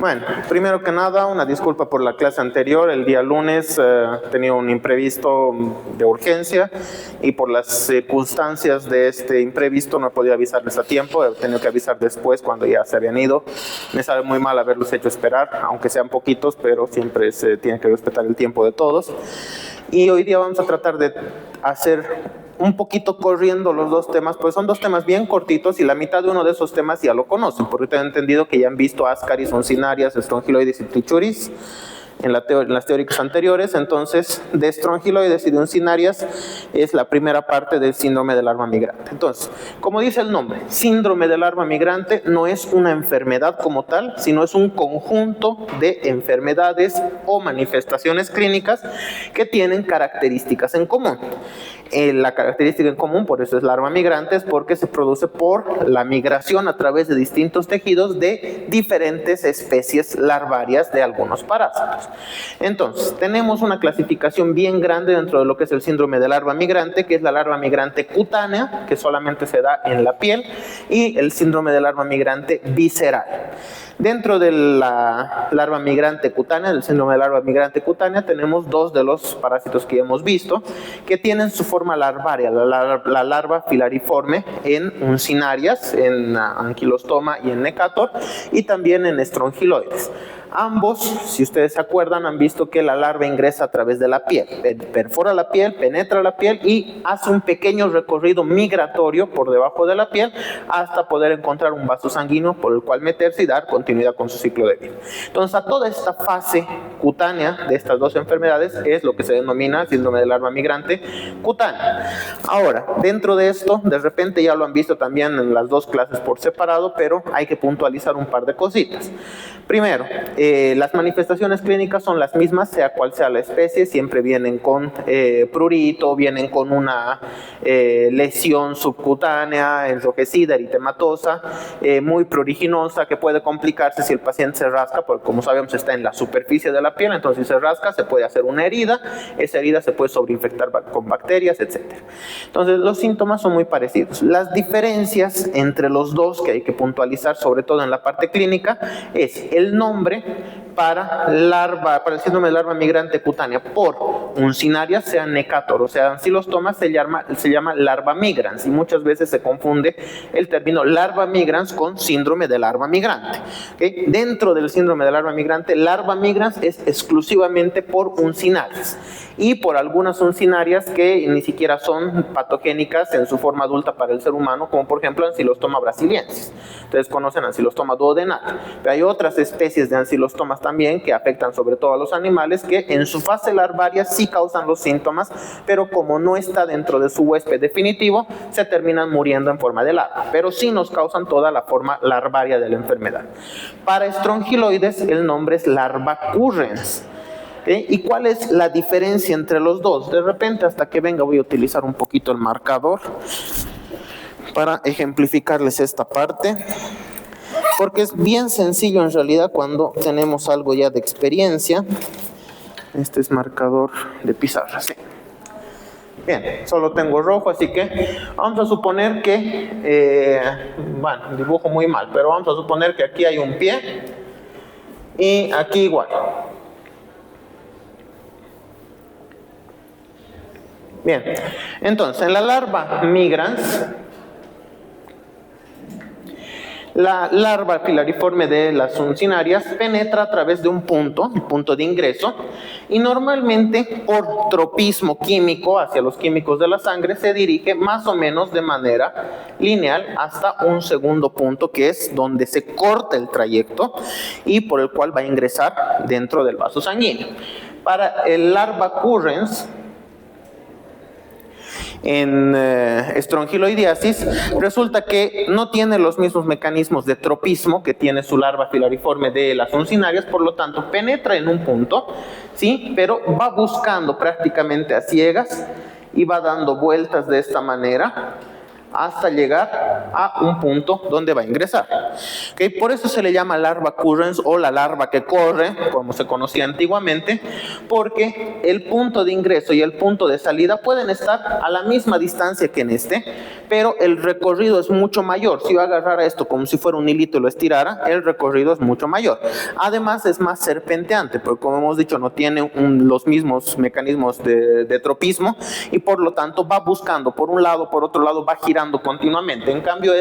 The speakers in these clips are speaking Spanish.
Bueno, primero que nada, una disculpa por la clase anterior. El día lunes tenía un imprevisto de urgencia y por las circunstancias de este imprevisto no he podido avisarles a tiempo. He tenido que avisar después cuando ya se habían ido. Me sabe muy mal haberlos hecho esperar, aunque sean poquitos, pero siempre se tiene que respetar el tiempo de todos. Y hoy día vamos a tratar de hacer un poquito corriendo los dos temas, pues son dos temas bien cortitos y la mitad de uno de esos temas ya lo conocen, porque tengo entendido que ya han visto ascaris, uncinarias, estrongiloides y trichuris en las teóricas anteriores. Entonces, de estrongiloides y de uncinarias es la primera parte del síndrome de larva migrante. Entonces, como dice el nombre, síndrome de larva migrante no es una enfermedad como tal, sino es un conjunto de enfermedades o manifestaciones clínicas que tienen características en común. La característica en común, por eso es larva migrante, es porque se produce por la migración a través de distintos tejidos de diferentes especies larvarias de algunos parásitos. Entonces, tenemos una clasificación bien grande dentro de lo que es el síndrome de larva migrante, que es la larva migrante cutánea, que solamente se da en la piel, y el síndrome de larva migrante visceral. Dentro de la larva migrante cutánea, del síndrome de larva migrante cutánea, tenemos dos de los parásitos que hemos visto, que tienen su forma larvaria, la larva filariforme en uncinarias, en anquilostoma y en necator, y también en estrongiloides. Ambos, si ustedes se acuerdan, han visto que la larva ingresa a través de la piel, perfora la piel, penetra la piel y hace un pequeño recorrido migratorio por debajo de la piel hasta poder encontrar un vaso sanguíneo por el cual meterse y dar continuidad con su ciclo de vida. Entonces, a toda esta fase cutánea de estas dos enfermedades es lo que se denomina síndrome de larva migrante cutánea. Ahora, dentro de esto, de repente ya lo han visto también en las dos clases por separado, pero hay que puntualizar un par de cositas. Primero, las manifestaciones clínicas son las mismas, sea cual sea la especie, siempre vienen con prurito, vienen con una lesión subcutánea, enrojecida, eritematosa, muy pruriginosa, que puede complicarse si el paciente se rasca, porque como sabemos está en la superficie de la piel, entonces si se rasca se puede hacer una herida, esa herida se puede sobreinfectar con bacterias, etc. Entonces los síntomas son muy parecidos. Las diferencias entre los dos que hay que puntualizar, sobre todo en la parte clínica, es el nombre para el síndrome de larva migrante cutánea por uncinaria, sea necator o sea ancilostoma, se llama larva migrans, y muchas veces se confunde el término larva migrans con síndrome de larva migrante. ¿Okay? Dentro del síndrome de larva migrans es exclusivamente por uncinarias y por algunas uncinarias que ni siquiera son patogénicas en su forma adulta para el ser humano, como por ejemplo Ancylostoma brasiliensis. Ustedes conocen Ancylostoma duodenale, pero hay otras especies de ancilostomas también que afectan sobre todo a los animales, que en su fase larvaria sí causan los síntomas, pero como no está dentro de su huésped definitivo, se terminan muriendo en forma de larva, pero sí nos causan toda la forma larvaria de la enfermedad. Para estrongiloides el nombre es larva currens. ¿Y cuál es la diferencia entre los dos? De repente, hasta que venga, voy a utilizar un poquito el marcador para ejemplificarles esta parte, porque es bien sencillo en realidad cuando tenemos algo ya de experiencia. Este es marcador de pizarra, sí. Bien, solo tengo rojo, así que vamos a suponer que, bueno, dibujo muy mal, pero vamos a suponer que aquí hay un pie y aquí igual. Bien, entonces en la larva migrans, la larva filariforme de las uncinarias penetra a través de un punto, el punto de ingreso, y normalmente por tropismo químico hacia los químicos de la sangre se dirige más o menos de manera lineal hasta un segundo punto, que es donde se corta el trayecto y por el cual va a ingresar dentro del vaso sanguíneo. Para el larva currens, en estrongiloidiasis, resulta que no tiene los mismos mecanismos de tropismo que tiene su larva filariforme de las uncinarias, por lo tanto penetra en un punto, ¿sí? Pero va buscando prácticamente a ciegas y va dando vueltas de esta manera hasta llegar a un punto donde va a ingresar. ¿Okay? Por eso se le llama larva currens o la larva que corre, como se conocía antiguamente, porque el punto de ingreso y el punto de salida pueden estar a la misma distancia que en este, pero el recorrido es mucho mayor. Si yo agarrara esto como si fuera un hilito y lo estirara, el recorrido es mucho mayor. Además es más serpenteante, porque como hemos dicho, no tiene los mismos mecanismos de tropismo y por lo tanto va buscando por un lado, por otro lado, va girando continuamente. En cambio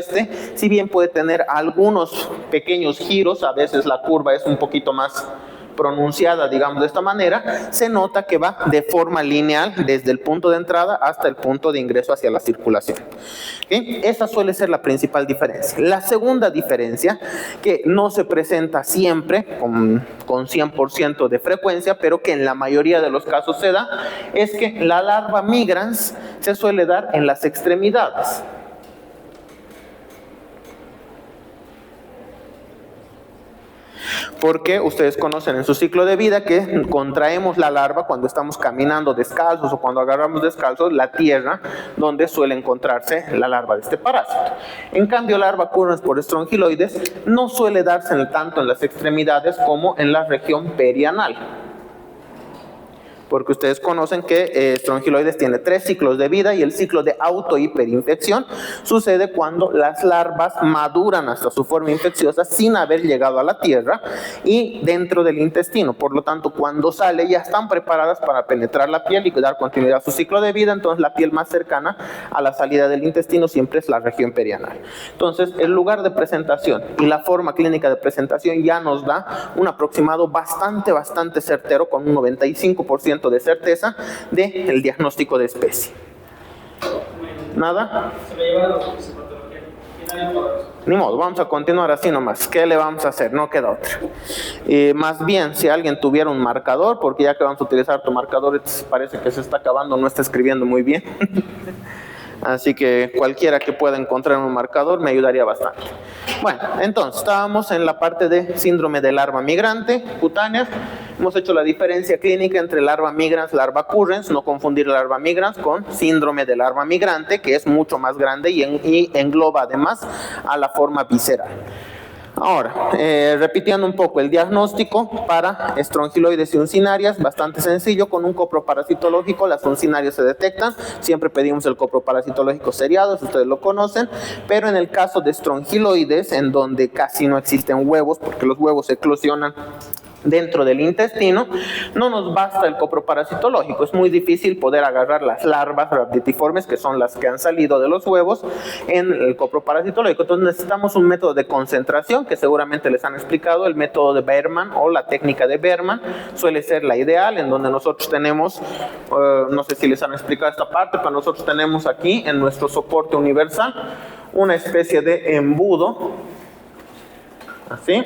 si bien puede tener algunos pequeños giros, a veces la curva es un poquito más pronunciada, digamos de esta manera, se nota que va de forma lineal desde el punto de entrada hasta el punto de ingreso hacia la circulación. ¿Okay? Esa suele ser la principal diferencia. La segunda diferencia, que no se presenta siempre con 100% de frecuencia, pero que en la mayoría de los casos se da, es que la larva migrans se suele dar en las extremidades. Porque ustedes conocen en su ciclo de vida que contraemos la larva cuando estamos caminando descalzos o cuando agarramos descalzos la tierra donde suele encontrarse la larva de este parásito. En cambio, larva currens por estrongiloides no suele darse tanto en las extremidades como en la región perianal. Porque ustedes conocen que estrongiloides tiene 3 ciclos de vida y el ciclo de auto-hiperinfección sucede cuando las larvas maduran hasta su forma infecciosa sin haber llegado a la tierra y dentro del intestino. Por lo tanto, cuando sale ya están preparadas para penetrar la piel y dar continuidad a su ciclo de vida. Entonces la piel más cercana a la salida del intestino siempre es la región perianal. Entonces el lugar de presentación y la forma clínica de presentación ya nos da un aproximado bastante certero, con un 95% de certeza del diagnóstico de especie. ¿Nada? Ni modo, vamos a continuar así nomás. ¿Qué le vamos a hacer? No queda otra. Más bien, si alguien tuviera un marcador, porque ya que vamos a utilizar tu marcador, parece que se está acabando, no está escribiendo muy bien. Así que cualquiera que pueda encontrar un marcador me ayudaría bastante. Bueno, entonces estábamos en la parte de síndrome de larva migrante cutánea. Hemos hecho la diferencia clínica entre larva migrans, larva currens, no confundir larva migrans con síndrome de larva migrante, que es mucho más grande y engloba además a la forma visceral. Ahora, repitiendo un poco el diagnóstico para estrongiloides y uncinarias, bastante sencillo. Con un coproparasitológico las uncinarias se detectan. Siempre pedimos el coproparasitológico seriado, si ustedes lo conocen, pero en el caso de estrongiloides, en donde casi no existen huevos, porque los huevos eclosionan dentro del intestino, no nos basta el coproparasitológico. Es muy difícil poder agarrar las larvas rhabditiformes, que son las que han salido de los huevos, en el coproparasitológico. Entonces necesitamos un método de concentración que seguramente les han explicado. El método de Berman o la técnica de Berman suele ser la ideal, en donde nosotros tenemos, no sé si les han explicado esta parte, pero nosotros tenemos aquí en nuestro soporte universal una especie de embudo, así.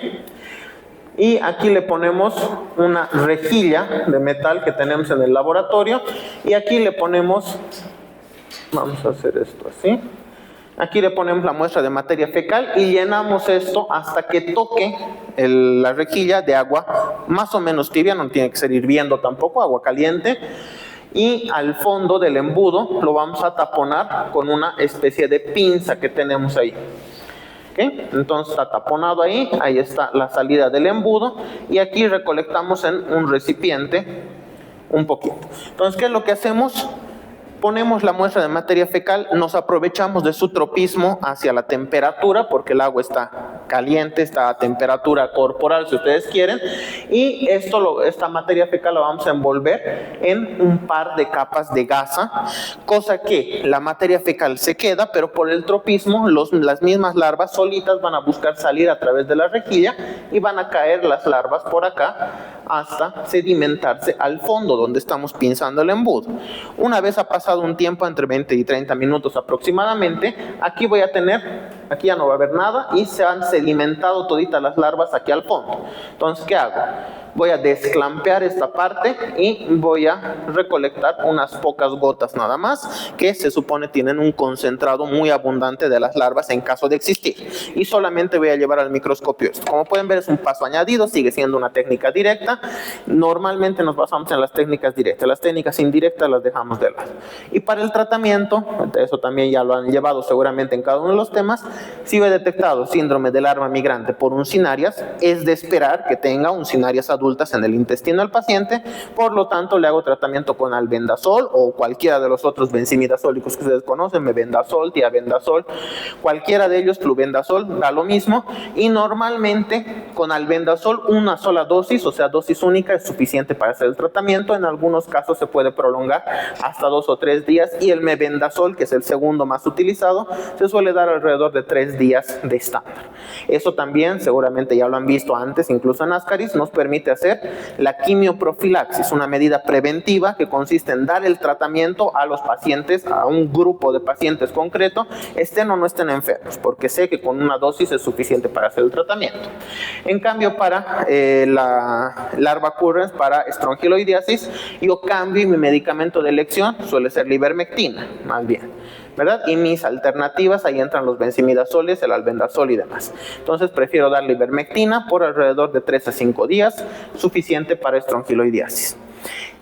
Y aquí le ponemos una rejilla de metal que tenemos en el laboratorio. Y aquí le ponemos, vamos a hacer esto así. Aquí le ponemos la muestra de materia fecal y llenamos esto hasta que toque la rejilla de agua más o menos tibia, no tiene que ser hirviendo tampoco, agua caliente. Y al fondo del embudo lo vamos a taponar con una especie de pinza que tenemos ahí. ¿Okay? Entonces está taponado ahí está la salida del embudo y aquí recolectamos en un recipiente un poquito. Entonces, ¿qué es lo que hacemos? Ponemos la muestra de materia fecal, nos aprovechamos de su tropismo hacia la temperatura, porque el agua está caliente, está a temperatura corporal si ustedes quieren, y esta materia fecal la vamos a envolver en un par de capas de gasa, cosa que la materia fecal se queda, pero por el tropismo las mismas larvas solitas van a buscar salir a través de la rejilla y van a caer las larvas por acá hasta sedimentarse al fondo donde estamos pinzando el embudo. Una vez ha pasado un tiempo entre 20 y 30 minutos aproximadamente, aquí aquí ya no va a haber nada y se han sedimentado toditas las larvas aquí al fondo. Entonces, ¿qué hago? Voy a desclampear esta parte y voy a recolectar unas pocas gotas nada más, que se supone tienen un concentrado muy abundante de las larvas en caso de existir. Y solamente voy a llevar al microscopio esto. Como pueden ver, es un paso añadido, sigue siendo una técnica directa. Normalmente nos basamos en las técnicas directas. Las técnicas indirectas las dejamos de lado. Y para el tratamiento, eso también ya lo han llevado seguramente en cada uno de los temas, si he detectado síndrome de larva migrante por uncinarias, es de esperar que tenga uncinarias adultas en el intestino del paciente. Por lo tanto, le hago tratamiento con albendazol o cualquiera de los otros benzimidazólicos que ustedes conocen, mebendazol, tiabendazol, cualquiera de ellos, flubendazol, da lo mismo. Y normalmente con albendazol una sola dosis, o sea, dosis única, es suficiente para hacer el tratamiento. En algunos casos se puede prolongar hasta 2 o 3 días, y el mebendazol, que es el segundo más utilizado, se suele dar alrededor de 3 días de estándar. Eso también seguramente ya lo han visto antes, incluso en Ascaris, nos permite hacer la quimioprofilaxis, una medida preventiva que consiste en dar el tratamiento a los pacientes, a un grupo de pacientes concreto, estén o no estén enfermos, porque sé que con una dosis es suficiente para hacer el tratamiento. En cambio, para la larva occurrence, para estrongiloidiasis, yo cambio y mi medicamento de elección suele ser la ivermectina, más bien, ¿verdad? Y mis alternativas, ahí entran los benzimidazoles, el albendazol y demás. Entonces prefiero darle ivermectina por alrededor de 3 a 5 días, suficiente para estrongiloidiasis.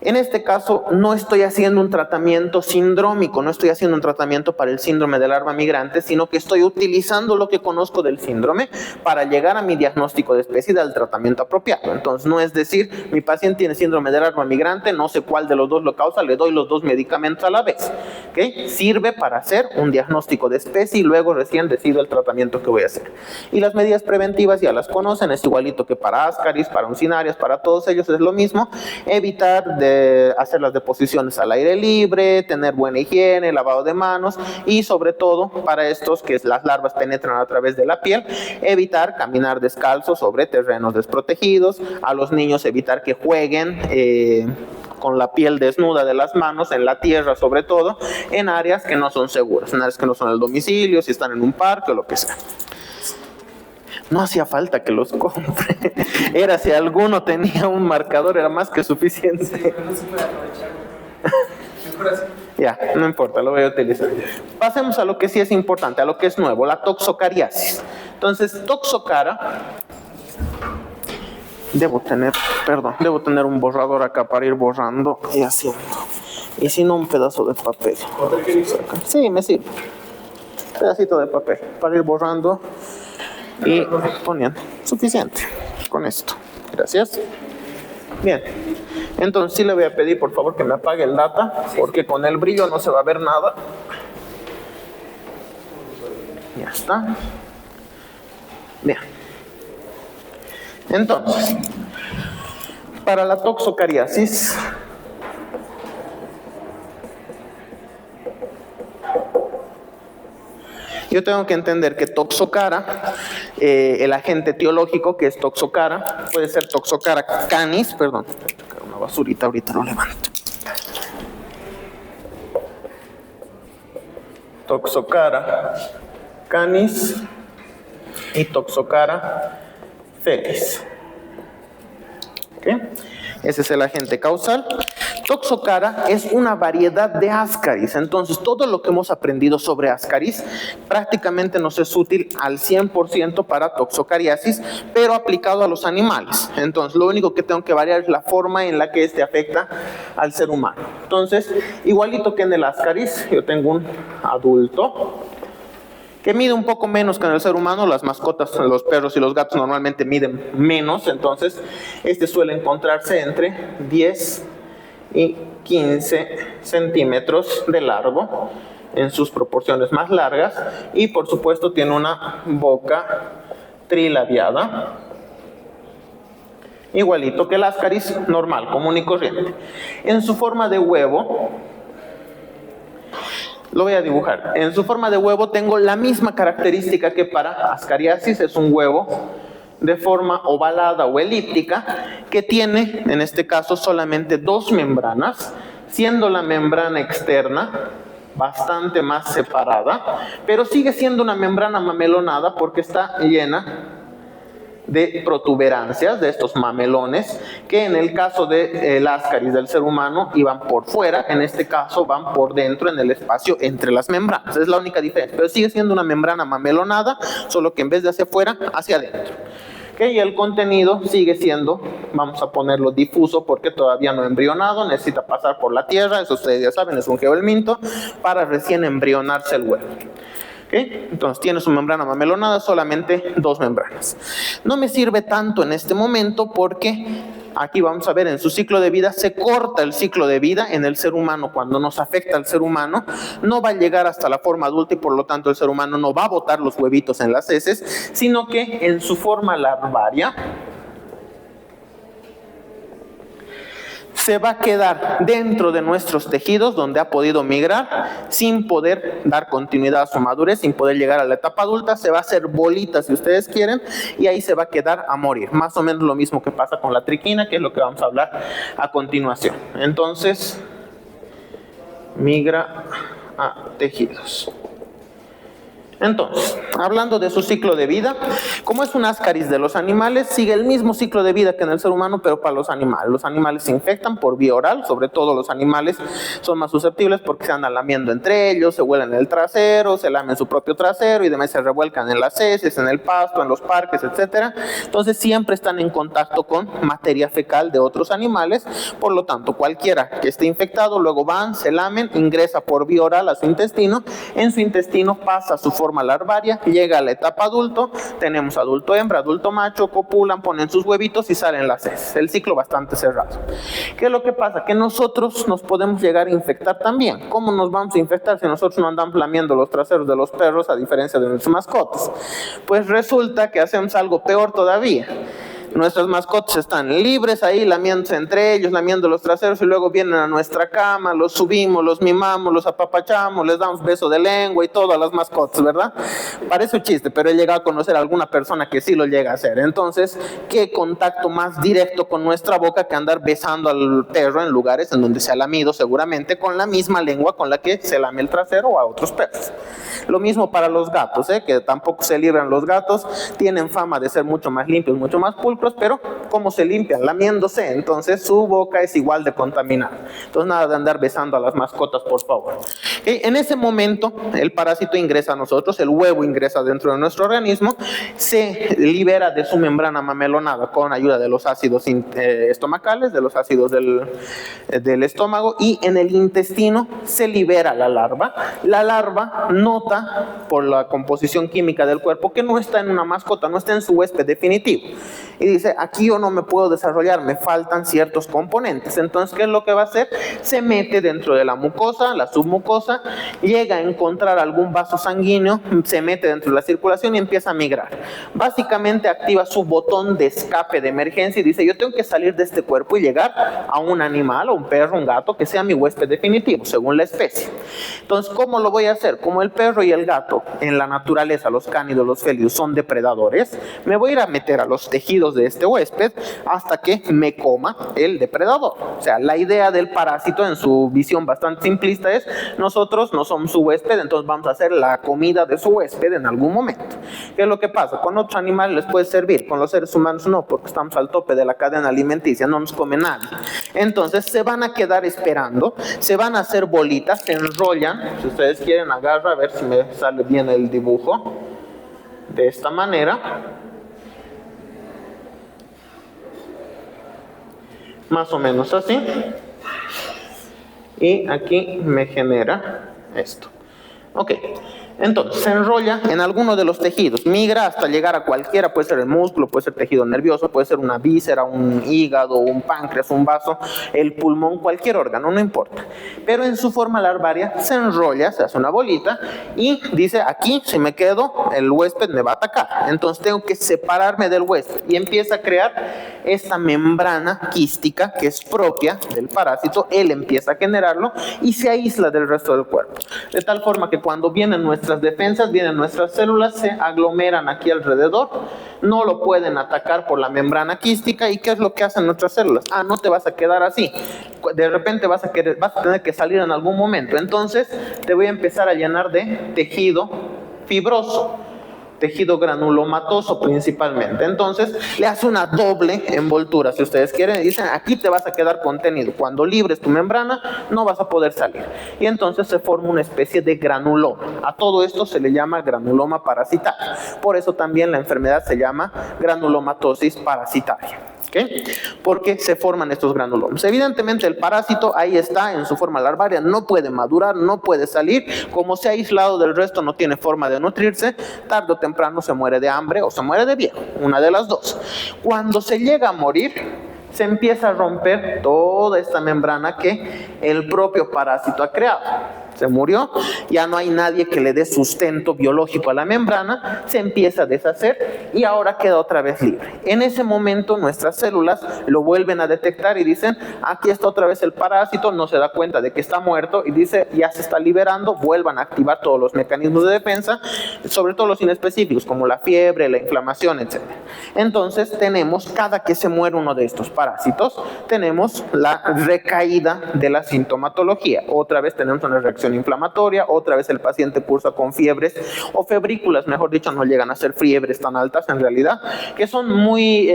En este caso no estoy haciendo un tratamiento sindrómico, no estoy haciendo un tratamiento para el síndrome de larva migrante, sino que estoy utilizando lo que conozco del síndrome para llegar a mi diagnóstico de especie y al tratamiento apropiado. Entonces no es decir, mi paciente tiene síndrome de larva migrante, no sé cuál de los dos lo causa, le doy los dos medicamentos a la vez. ¿Okay? Sirve para hacer un diagnóstico de especie y luego recién decido el tratamiento que voy a hacer. Y las medidas preventivas ya las conocen, es igualito que para Ascaris, para uncinarias, para todos ellos es lo mismo. Evitar de hacer las deposiciones al aire libre, tener buena higiene, lavado de manos, y sobre todo para estos que las larvas penetran a través de la piel, evitar caminar descalzo sobre terrenos desprotegidos. A los niños evitar que jueguen con la piel desnuda de las manos, en la tierra sobre todo, en áreas que no son seguras, en áreas que no son el domicilio, si están en un parque o lo que sea. No hacía falta que los compre. Era si alguno tenía un marcador, era más que suficiente. Sí, pero no se puede aprovechar. Mejor así. Ya, no importa, lo voy a utilizar. Pasemos a lo que sí es importante, a lo que es nuevo, la toxocariasis. Entonces, toxocara... Debo tener un borrador acá para ir borrando y haciendo. Y si no, un pedazo de papel. Sí, me sirve. Un pedacito de papel para ir borrando y poniendo. Suficiente con esto. Gracias. Bien. Entonces sí le voy a pedir por favor que me apague el data, porque con el brillo no se va a ver nada. Ya está. Bien. Entonces, para la toxocariasis, yo tengo que entender que toxocara, el agente etiológico que es toxocara, puede ser toxocara canis, perdón, una basurita, ahorita lo levanto. Toxocara canis y toxocara felis. ¿Okay? Ese es el agente causal. Toxocara es una variedad de Ascaris. Entonces, todo lo que hemos aprendido sobre Ascaris prácticamente nos es útil al 100% para toxocariasis, pero aplicado a los animales. Entonces, lo único que tengo que variar es la forma en la que este afecta al ser humano. Entonces, igualito que en el Ascaris, yo tengo un adulto que mide un poco menos que en el ser humano. Las mascotas, los perros y los gatos normalmente miden menos, entonces este suele encontrarse entre 10 y 15 centímetros de largo en sus proporciones más largas, y por supuesto tiene una boca trilabiada, igualito que el Ascaris normal, común y corriente. En su forma de huevo, lo voy a dibujar. En su forma de huevo tengo la misma característica que para Ascariasis, es un huevo de forma ovalada o elíptica que tiene, en este caso, solamente 2 membranas, siendo la membrana externa bastante más separada, pero sigue siendo una membrana mamelonada porque está llena de protuberancias, de estos mamelones, que en el caso del ascaris del ser humano iban por fuera, en este caso van por dentro en el espacio entre las membranas. Es la única diferencia, pero sigue siendo una membrana mamelonada, solo que en vez de hacia afuera, hacia adentro. Y el contenido sigue siendo, vamos a ponerlo difuso porque todavía no embrionado, necesita pasar por la tierra, eso ustedes ya saben, es un geohelminto, para recién embrionarse el huevo. Entonces tiene su membrana mamelonada, solamente 2 membranas. No me sirve tanto en este momento porque aquí vamos a ver en su ciclo de vida, se corta el ciclo de vida en el ser humano. Cuando nos afecta al ser humano, no va a llegar hasta la forma adulta y por lo tanto el ser humano no va a botar los huevitos en las heces, sino que en su forma larvaria se va a quedar dentro de nuestros tejidos donde ha podido migrar sin poder dar continuidad a su madurez, sin poder llegar a la etapa adulta. Se va a hacer bolita si ustedes quieren y ahí se va a quedar a morir. Más o menos lo mismo que pasa con la triquina, que es lo que vamos a hablar a continuación. Entonces, migra a tejidos. Entonces, hablando de su ciclo de vida, como es un ascaris de los animales, sigue el mismo ciclo de vida que en el ser humano, pero para los animales. Los animales se infectan por vía oral, sobre todo los animales son más susceptibles porque se andan lamiendo entre ellos, se huelen el trasero, se lamen su propio trasero y demás, se revuelcan en las heces, en el pasto, en los parques, etc. Entonces siempre están en contacto con materia fecal de otros animales, por lo tanto cualquiera que esté infectado, luego van, se lamen, ingresa por vía oral a su intestino, en su intestino pasa a su forma larvaria, llega a la etapa adulto, tenemos adulto hembra, adulto macho, copulan, ponen sus huevitos y salen las heces. El ciclo bastante cerrado. ¿Qué es lo que pasa? Que nosotros nos podemos llegar a infectar también. ¿Cómo nos vamos a infectar si nosotros no andamos lamiendo los traseros de los perros a diferencia de nuestras mascotas? Pues resulta que hacemos algo peor todavía. Nuestras mascotas están libres ahí, lamiéndose entre ellos, lamiendo los traseros y luego vienen a nuestra cama, los subimos, los mimamos, los apapachamos, les damos beso de lengua y todo a las mascotas, ¿verdad? Parece un chiste, pero he llegado a conocer a alguna persona que sí lo llega a hacer. Entonces, ¿qué contacto más directo con nuestra boca que andar besando al perro en lugares en donde se ha lamido seguramente con la misma lengua con la que se lame el trasero o a otros perros? Lo mismo para los gatos, que tampoco se libran los gatos, tienen fama de ser mucho más limpios, mucho más pulcros, pero ¿cómo se limpian? Lamiéndose, entonces su boca es igual de contaminada. Entonces nada de andar besando a las mascotas, por favor. En ese momento el parásito ingresa a nosotros, el huevo ingresa dentro de nuestro organismo, se libera de su membrana mamelonada con ayuda de los ácidos estomacales, de los ácidos del estómago, y en el intestino se libera la larva. La larva nota por la composición química del cuerpo que no está en una mascota, no está en su huésped definitivo. Y dice, aquí yo no me puedo desarrollar, me faltan ciertos componentes. Entonces, ¿qué es lo que va a hacer? Se mete dentro de la mucosa, la submucosa, llega a encontrar algún vaso sanguíneo, se mete dentro de la circulación y empieza a migrar. Básicamente activa su botón de escape de emergencia y dice, yo tengo que salir de este cuerpo y llegar a un animal, o un perro, un gato, que sea mi huésped definitivo, según la especie. Entonces, ¿cómo lo voy a hacer? Como el perro y el gato en la naturaleza, los cánidos, los félidos, son depredadores, me voy a ir a meter a los tejidos de este huésped hasta que me coma el depredador. O sea, la idea del parásito en su visión bastante simplista es, nosotros no somos su huésped, entonces vamos a hacer la comida de su huésped en algún momento. ¿Qué es lo que pasa? Con otros animales les puede servir, con los seres humanos no, porque estamos al tope de la cadena alimenticia, no nos come nadie. Entonces se van a quedar esperando, se van a hacer bolitas, se enrollan, si ustedes quieren agarra, a ver si me sale bien el dibujo, de esta manera. Más o menos así, y aquí me genera esto. Ok, entonces se enrolla en alguno de los tejidos, migra hasta llegar a cualquiera, puede ser el músculo, puede ser tejido nervioso, puede ser una víscera, un hígado, un páncreas, un vaso, el pulmón, cualquier órgano, no importa. Pero en su forma larvaria se enrolla, se hace una bolita y dice, aquí si me quedo, el huésped me va a atacar. Entonces tengo que separarme del huésped y empieza a crear esta membrana quística que es propia del parásito. Él empieza a generarlo y se aísla del resto del cuerpo. De tal forma que cuando vienen nuestras defensas, vienen nuestras células, se aglomeran aquí alrededor, no lo pueden atacar por la membrana quística. ¿Y qué es lo que hacen nuestras células? Ah, no te vas a quedar así, de repente vas a tener que salir en algún momento. Entonces te voy a empezar a llenar de tejido fibroso. tejido granulomatoso principalmente. Entonces le hace una doble envoltura, si ustedes quieren, y dicen aquí te vas a quedar contenido, cuando libres tu membrana no vas a poder salir, y entonces se forma una especie de granuloma. A todo esto se le llama granuloma parasitario, por eso también la enfermedad se llama granulomatosis parasitaria. ¿Okay? Porque se forman estos granulomas. Evidentemente el parásito ahí está en su forma larvaria, no puede madurar, no puede salir, como se ha aislado del resto, no tiene forma de nutrirse, tarde o temprano se muere de hambre o se muere de viejo, una de las dos. Cuando se llega a morir, se empieza a romper toda esta membrana que el propio parásito ha creado. Se murió, ya no hay nadie que le dé sustento biológico a la membrana, se empieza a deshacer y ahora queda otra vez libre. En ese momento nuestras células lo vuelven a detectar y dicen, aquí está otra vez el parásito, no se da cuenta de que está muerto y dice, ya se está liberando, vuelvan a activar todos los mecanismos de defensa, sobre todo los inespecíficos como la fiebre, la inflamación, etc. Entonces tenemos, cada que se muere uno de estos parásitos, tenemos la recaída de la sintomatología. Otra vez tenemos una reacción inflamatoria, otra vez el paciente cursa con fiebres o febrículas, mejor dicho, no llegan a ser fiebres tan altas en realidad, que son muy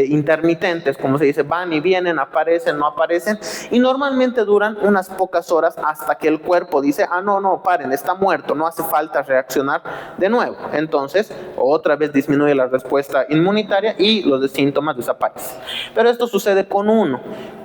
intermitentes, como se dice, van y vienen, aparecen, no aparecen, y normalmente duran unas pocas horas hasta que el cuerpo dice, no, paren, está muerto, no hace falta reaccionar de nuevo. Entonces, otra vez disminuye la respuesta inmunitaria y los síntomas desaparecen. Pero esto sucede con uno.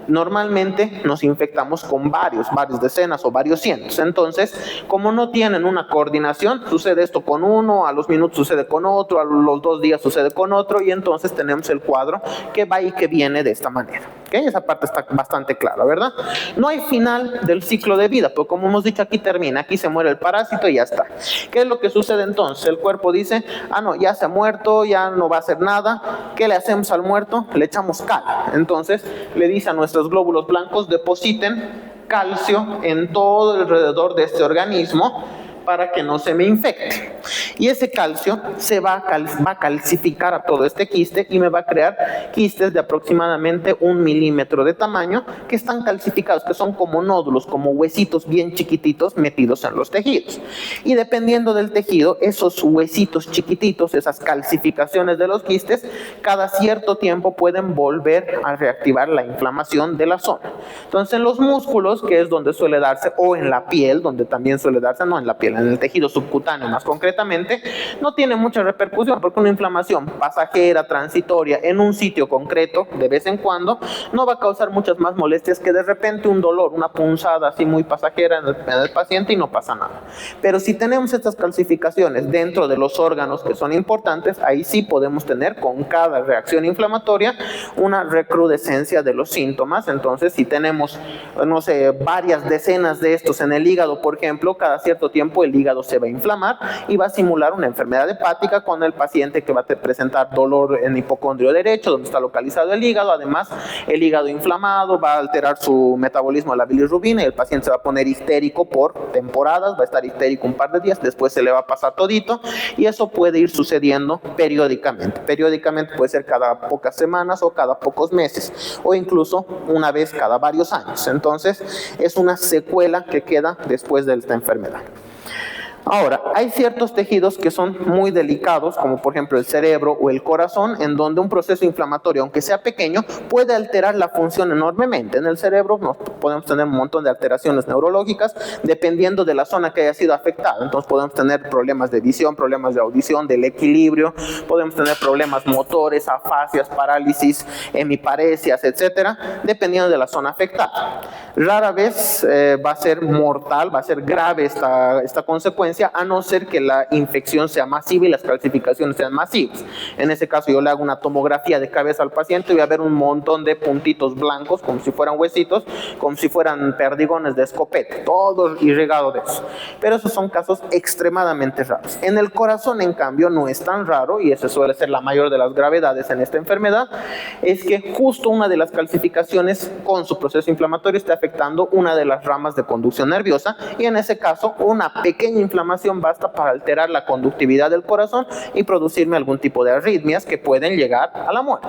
Normalmente nos infectamos con varios decenas o varios cientos. Entonces, como no tienen una coordinación, sucede esto con uno, a los minutos sucede con otro, a los 2 días sucede con otro, y entonces tenemos el cuadro que va y que viene de esta manera. ¿Okay? Esa parte está bastante clara, ¿verdad? No hay final del ciclo de vida, pero como hemos dicho, aquí termina, aquí se muere el parásito y ya está. ¿Qué es lo que sucede entonces? El cuerpo dice, no, ya se ha muerto, ya no va a hacer nada. ¿Qué le hacemos al muerto? Le echamos cal. Entonces le dice a nuestros glóbulos blancos, depositen calcio en todo alrededor de este organismo para que no se me infecte. Y ese calcio se va a calcificar a todo este quiste y me va a crear quistes de aproximadamente 1 milímetro de tamaño que están calcificados, que son como nódulos, como huesitos bien chiquititos metidos en los tejidos. Y dependiendo del tejido, esos huesitos chiquititos, esas calcificaciones de los quistes, cada cierto tiempo pueden volver a reactivar la inflamación de la zona. Entonces en los músculos, que es donde suele darse, o en la piel, donde también suele darse, no en la piel, en el tejido subcutáneo más concretamente, no tiene mucha repercusión porque una inflamación pasajera, transitoria, en un sitio concreto, de vez en cuando, no va a causar muchas más molestias que de repente un dolor, una punzada así muy pasajera en el paciente y no pasa nada. Pero si tenemos estas calcificaciones dentro de los órganos que son importantes, ahí sí podemos tener con cada reacción inflamatoria una recrudescencia de los síntomas. Entonces, si tenemos, no sé, varias decenas de estos en el hígado, por ejemplo, cada cierto tiempo el hígado se va a inflamar y va a simular una enfermedad hepática con el paciente que va a presentar dolor en hipocondrio derecho, donde está localizado el hígado. Además, el hígado inflamado va a alterar su metabolismo de la bilirrubina y el paciente se va a poner histérico por temporadas, va a estar histérico un par de días, después se le va a pasar todito, y eso puede ir sucediendo periódicamente. Periódicamente puede ser cada pocas semanas o cada pocos meses, o incluso una vez cada varios años. Entonces, es una secuela que queda después de esta enfermedad. Ahora, hay ciertos tejidos que son muy delicados, como por ejemplo el cerebro o el corazón, en donde un proceso inflamatorio, aunque sea pequeño, puede alterar la función enormemente. En el cerebro podemos tener un montón de alteraciones neurológicas, dependiendo de la zona que haya sido afectada. Entonces podemos tener problemas de visión, problemas de audición, del equilibrio, podemos tener problemas motores, afasias, parálisis, hemiparesias, etcétera, dependiendo de la zona afectada. Rara vez va a ser mortal, va a ser grave esta consecuencia, a no ser que la infección sea masiva y las calcificaciones sean masivas. En ese caso yo le hago una tomografía de cabeza al paciente y voy a ver un montón de puntitos blancos, como si fueran huesitos, como si fueran perdigones de escopeta, todo irrigado de eso. Pero esos son casos extremadamente raros. En el corazón, en cambio, no es tan raro, y esa suele ser la mayor de las gravedades en esta enfermedad, es que justo una de las calcificaciones con su proceso inflamatorio está afectando una de las ramas de conducción nerviosa, y en ese caso una pequeña inflamación basta para alterar la conductividad del corazón y producirme algún tipo de arritmias que pueden llegar a la muerte.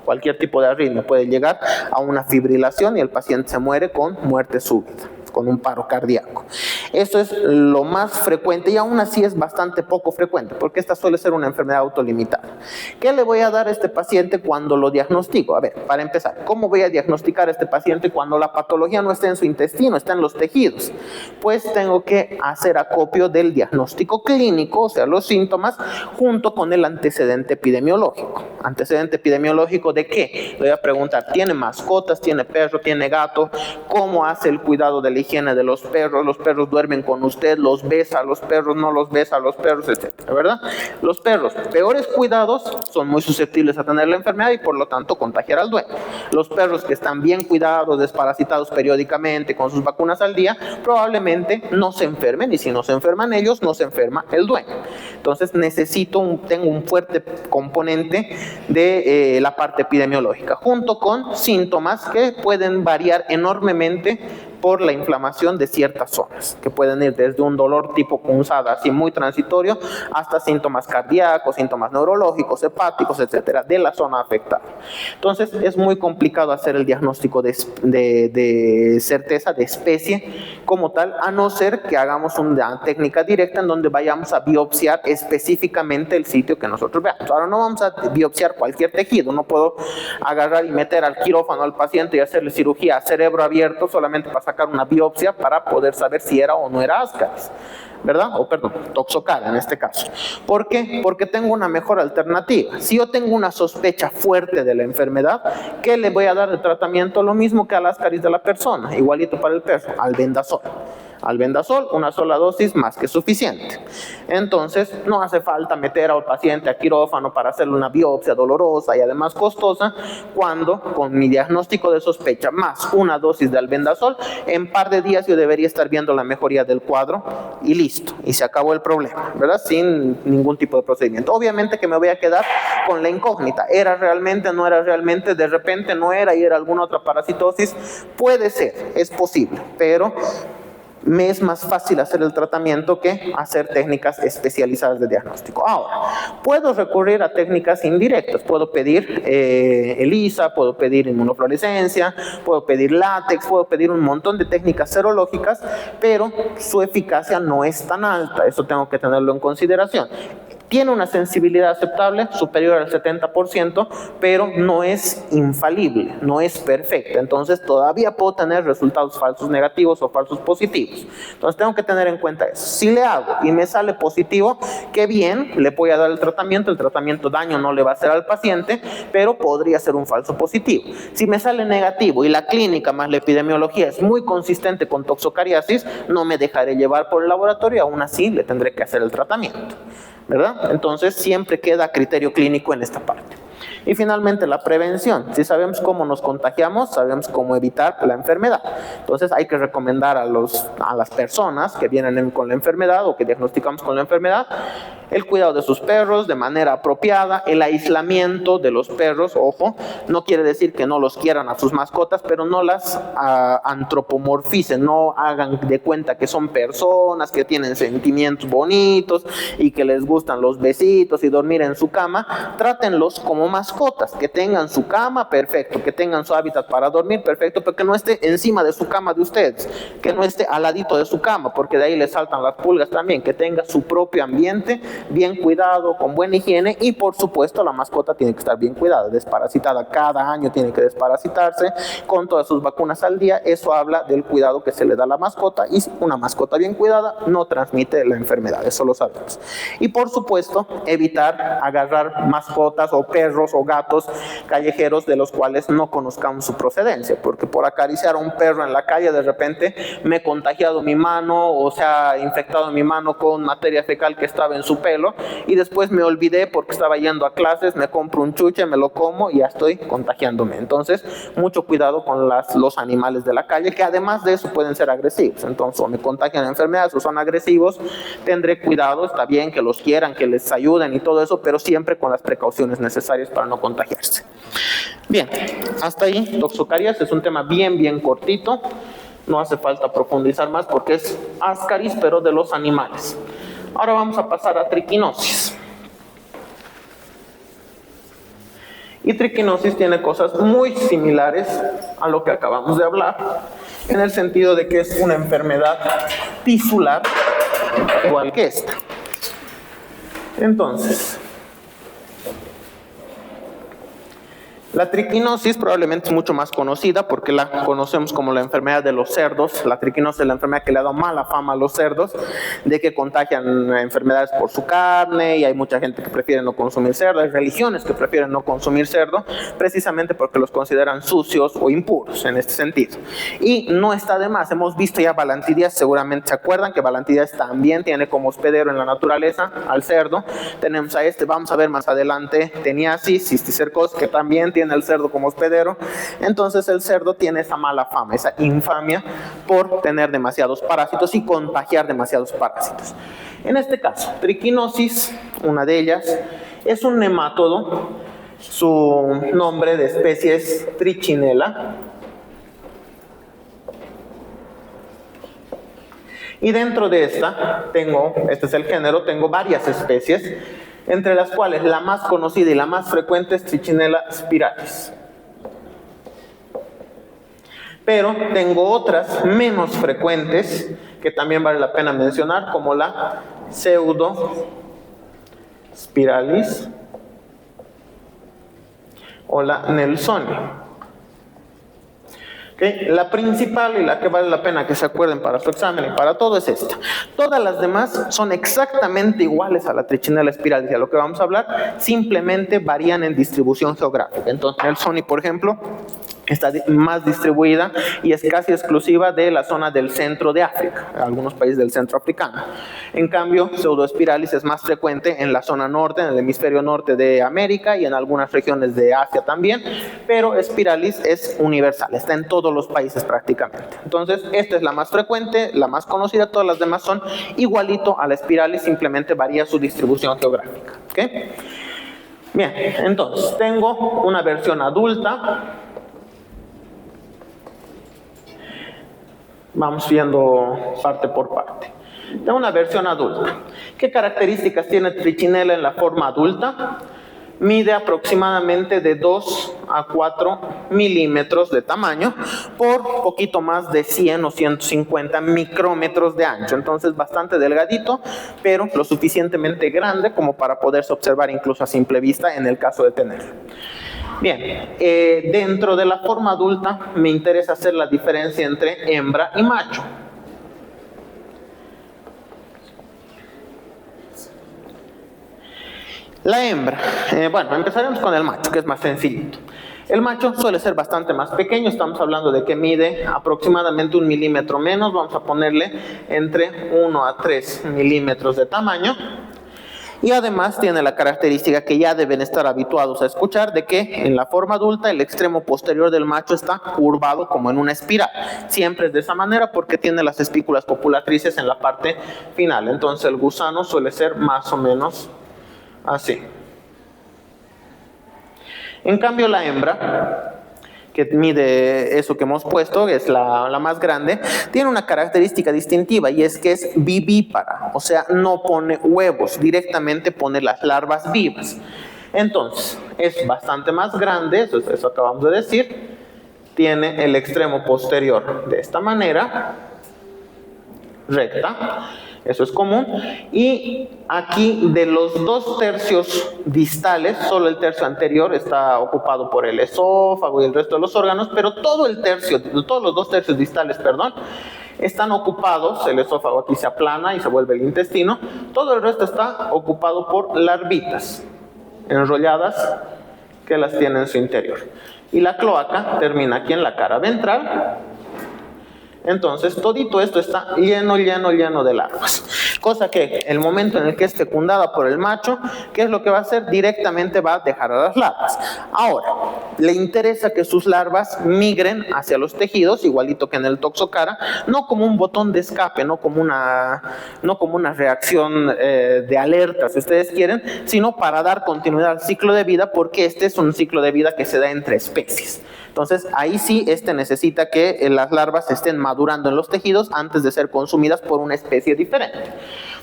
Cualquier tipo de arritmia puede llegar a una fibrilación y el paciente se muere con muerte súbita. con un paro cardíaco. Esto es lo más frecuente y aún así es bastante poco frecuente porque esta suele ser una enfermedad autolimitada. ¿Qué le voy a dar a este paciente cuando lo diagnostico? A ver, para empezar, ¿cómo voy a diagnosticar a este paciente cuando la patología no está en su intestino, está en los tejidos? Pues tengo que hacer acopio del diagnóstico clínico, o sea, los síntomas, junto con el antecedente epidemiológico. ¿Antecedente epidemiológico de qué? Le voy a preguntar, ¿tiene mascotas? ¿Tiene perro? ¿Tiene gato? ¿Cómo hace el cuidado de la higiene de los perros? ¿Los perros duermen con usted? ¿Los besa a los perros? ¿No los besa a los perros? Etcétera, ¿verdad? Los perros peores cuidados son muy susceptibles a tener la enfermedad y por lo tanto contagiar al dueño. Los perros que están bien cuidados, desparasitados periódicamente con sus vacunas al día, probablemente no se enfermen y si no se enferman ellos, no se enferma el dueño. Entonces tengo un fuerte componente de la parte epidemiológica, junto con síntomas que pueden variar enormemente por la inflamación de ciertas zonas, que pueden ir desde un dolor tipo punzada, así muy transitorio, hasta síntomas cardíacos, síntomas neurológicos, hepáticos, etcétera, de la zona afectada. Entonces, es muy complicado hacer el diagnóstico de certeza de especie como tal, a no ser que hagamos una técnica directa en donde vayamos a biopsiar específicamente el sitio que nosotros veamos. Ahora, no vamos a biopsiar cualquier tejido, no puedo agarrar y meter al quirófano al paciente y hacerle cirugía a cerebro abierto solamente para sacar una biopsia para poder saber si era o no era Ascaris, ¿verdad? O perdón, Toxocara en este caso. ¿Por qué? Porque tengo una mejor alternativa. Si yo tengo una sospecha fuerte de la enfermedad, ¿qué le voy a dar de tratamiento? Lo mismo que al Ascaris de la persona, igualito para el perro, albendazol. Albendazol, una sola dosis más que suficiente. Entonces, no hace falta meter al paciente a quirófano para hacerle una biopsia dolorosa y además costosa, cuando con mi diagnóstico de sospecha más una dosis de albendazol, en par de días yo debería estar viendo la mejoría del cuadro y listo, y se acabó el problema, ¿verdad? Sin ningún tipo de procedimiento. Obviamente que me voy a quedar con la incógnita. ¿Era realmente, no era realmente? De repente no era y era alguna otra parasitosis. Puede ser, es posible, pero me es más fácil hacer el tratamiento que hacer técnicas especializadas de diagnóstico. Ahora, puedo recurrir a técnicas indirectas. Puedo pedir ELISA, puedo pedir inmunofluorescencia, puedo pedir látex, puedo pedir un montón de técnicas serológicas, pero su eficacia no es tan alta. Eso tengo que tenerlo en consideración. Tiene una sensibilidad aceptable, superior al 70%, pero no es infalible, no es perfecta. Entonces todavía puedo tener resultados falsos negativos o falsos positivos. Entonces tengo que tener en cuenta eso. Si le hago y me sale positivo, qué bien, le voy a dar el tratamiento daño no le va a hacer al paciente, pero podría ser un falso positivo. Si me sale negativo y la clínica más la epidemiología es muy consistente con toxocariasis, no me dejaré llevar por el laboratorio, aún así le tendré que hacer el tratamiento, ¿verdad? Entonces siempre queda criterio clínico en esta parte. Y finalmente la prevención. Si sabemos cómo nos contagiamos, sabemos cómo evitar la enfermedad. Entonces hay que recomendar a las personas que vienen con la enfermedad o que diagnosticamos con la enfermedad, el cuidado de sus perros de manera apropiada, el aislamiento de los perros, ojo, no quiere decir que no los quieran a sus mascotas, pero no las antropomorficen, no hagan de cuenta que son personas que tienen sentimientos bonitos y que les gustan los besitos y dormir en su cama. Trátenlos como mascotas, que tengan su cama, perfecto, que tengan su hábitat para dormir, perfecto, pero que no esté encima de su cama de ustedes, que no esté al ladito de su cama, porque de ahí les saltan las pulgas también, que tenga su propio ambiente bien cuidado, con buena higiene, y por supuesto la mascota tiene que estar bien cuidada, desparasitada, cada año tiene que desparasitarse con todas sus vacunas al día. Eso habla del cuidado que se le da a la mascota, y una mascota bien cuidada no transmite la enfermedad, eso lo sabemos. Y por supuesto evitar agarrar mascotas o perros o gatos callejeros de los cuales no conozcamos su procedencia, porque por acariciar a un perro en la calle de repente me he contagiado mi mano o se ha infectado mi mano con materia fecal que estaba en su pelo, y después me olvidé porque estaba yendo a clases, me compro un chuche, me lo como y ya estoy contagiándome. Entonces mucho cuidado con los animales de la calle, que además de eso pueden ser agresivos. Entonces o me contagian enfermedades o son agresivos, tendré cuidado. Está bien que los quieran, que les ayuden y todo eso, pero siempre con las precauciones necesarias para no contagiarse. Bien, hasta ahí toxocarias. Es un tema bien cortito, no hace falta profundizar más porque es Ascaris pero de los animales. Ahora vamos a pasar a triquinosis. Y triquinosis tiene cosas muy similares a lo que acabamos de hablar. en el sentido de que es una enfermedad tisular igual que esta. Entonces, la triquinosis probablemente es mucho más conocida porque la conocemos como la enfermedad de los cerdos. La triquinosis es la enfermedad que le ha dado mala fama a los cerdos, de que contagian enfermedades por su carne, y hay mucha gente que prefiere no consumir cerdo, hay religiones que prefieren no consumir cerdo, precisamente porque los consideran sucios o impuros en este sentido. Y no está de más, hemos visto ya Balantidias, seguramente se acuerdan que Balantidias también tiene como hospedero en la naturaleza al cerdo. Tenemos a vamos a ver más adelante, Teniasis, cisticercosis, que también tiene el cerdo como hospedero. Entonces el cerdo tiene esa mala fama, esa infamia por tener demasiados parásitos y contagiar demasiados parásitos. En este caso, triquinosis, una de ellas, es un nemátodo. Su nombre de especie es Trichinella. Y dentro de este es el género, tengo varias especies, entre las cuales la más conocida y la más frecuente es Trichinella spiralis. Pero tengo otras menos frecuentes que también vale la pena mencionar, como la Pseudospiralis o la Nelsoni. Okay. La principal y la que vale la pena que se acuerden para su examen y para todo es esta. Todas las demás son exactamente iguales a la Trichinella spiralis, a lo que vamos a hablar, simplemente varían en distribución geográfica. Entonces, Nelsoni, por ejemplo, está más distribuida y es casi exclusiva de la zona del centro de África, algunos países del centro africano. En cambio, Pseudospiralis es más frecuente en la zona norte, en el hemisferio norte de América y en algunas regiones de Asia también, pero Spiralis es universal, está en todos los países prácticamente. Entonces, esta es la más frecuente, la más conocida, todas las demás son igualito a la Spiralis, simplemente varía su distribución geográfica. ¿Okay? Bien, entonces, tengo una versión adulta. Vamos viendo parte por parte. Tengo una versión adulta. ¿Qué características tiene Trichinella en la forma adulta? Mide aproximadamente de 2 a 4 milímetros de tamaño por poquito más de 100 o 150 micrómetros de ancho. Entonces bastante delgadito, pero lo suficientemente grande como para poderse observar incluso a simple vista en el caso de tenerlo. Bien, dentro de la forma adulta me interesa hacer la diferencia entre hembra y macho. La hembra, bueno, empezaremos con el macho, que es más sencillito. El macho suele ser bastante más pequeño, estamos hablando de que mide aproximadamente 1 milímetro menos, vamos a ponerle entre 1 a 3 milímetros de tamaño. Y además tiene la característica que ya deben estar habituados a escuchar, de que en la forma adulta el extremo posterior del macho está curvado como en una espiral. Siempre es de esa manera porque tiene las espículas copulatrices en la parte final. Entonces el gusano suele ser más o menos así. En cambio la hembra, que mide eso que hemos puesto, es la más grande, tiene una característica distintiva y es que es vivípara, o sea, no pone huevos, directamente pone las larvas vivas. Entonces, es bastante más grande, eso acabamos de decir, tiene el extremo posterior de esta manera, recta. Eso es común. Y aquí de los 2 tercios distales, solo el tercio anterior está ocupado por el esófago y el resto de los órganos, pero todos los 2 tercios distales, están ocupados, el esófago aquí se aplana y se vuelve el intestino, todo el resto está ocupado por larvitas enrolladas que las tiene en su interior. Y la cloaca termina aquí en la cara ventral. Entonces, todito esto está lleno de larvas. Cosa que el momento en el que es fecundada por el macho, ¿qué es lo que va a hacer? Directamente va a dejar a las larvas. Ahora, le interesa que sus larvas migren hacia los tejidos, igualito que en el toxocara, no como un botón de escape, no como una reacción de alerta, si ustedes quieren, sino para dar continuidad al ciclo de vida, porque este es un ciclo de vida que se da entre especies. Entonces, ahí sí, necesita que las larvas estén madurando en los tejidos antes de ser consumidas por una especie diferente.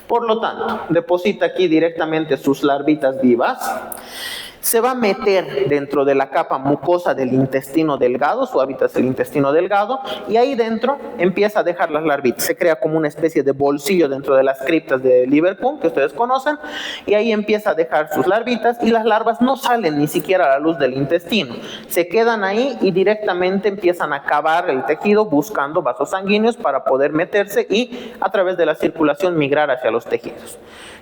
Por lo tanto, deposita aquí directamente sus larvitas vivas. se va a meter dentro de la capa mucosa del intestino delgado, su hábitat es el intestino delgado, y ahí dentro empieza a dejar las larvitas. Se crea como una especie de bolsillo dentro de las criptas de Liverpool, que ustedes conocen, y ahí empieza a dejar sus larvitas, y las larvas no salen ni siquiera a la luz del intestino, se quedan ahí y directamente empiezan a cavar el tejido buscando vasos sanguíneos para poder meterse y a través de la circulación migrar hacia los tejidos.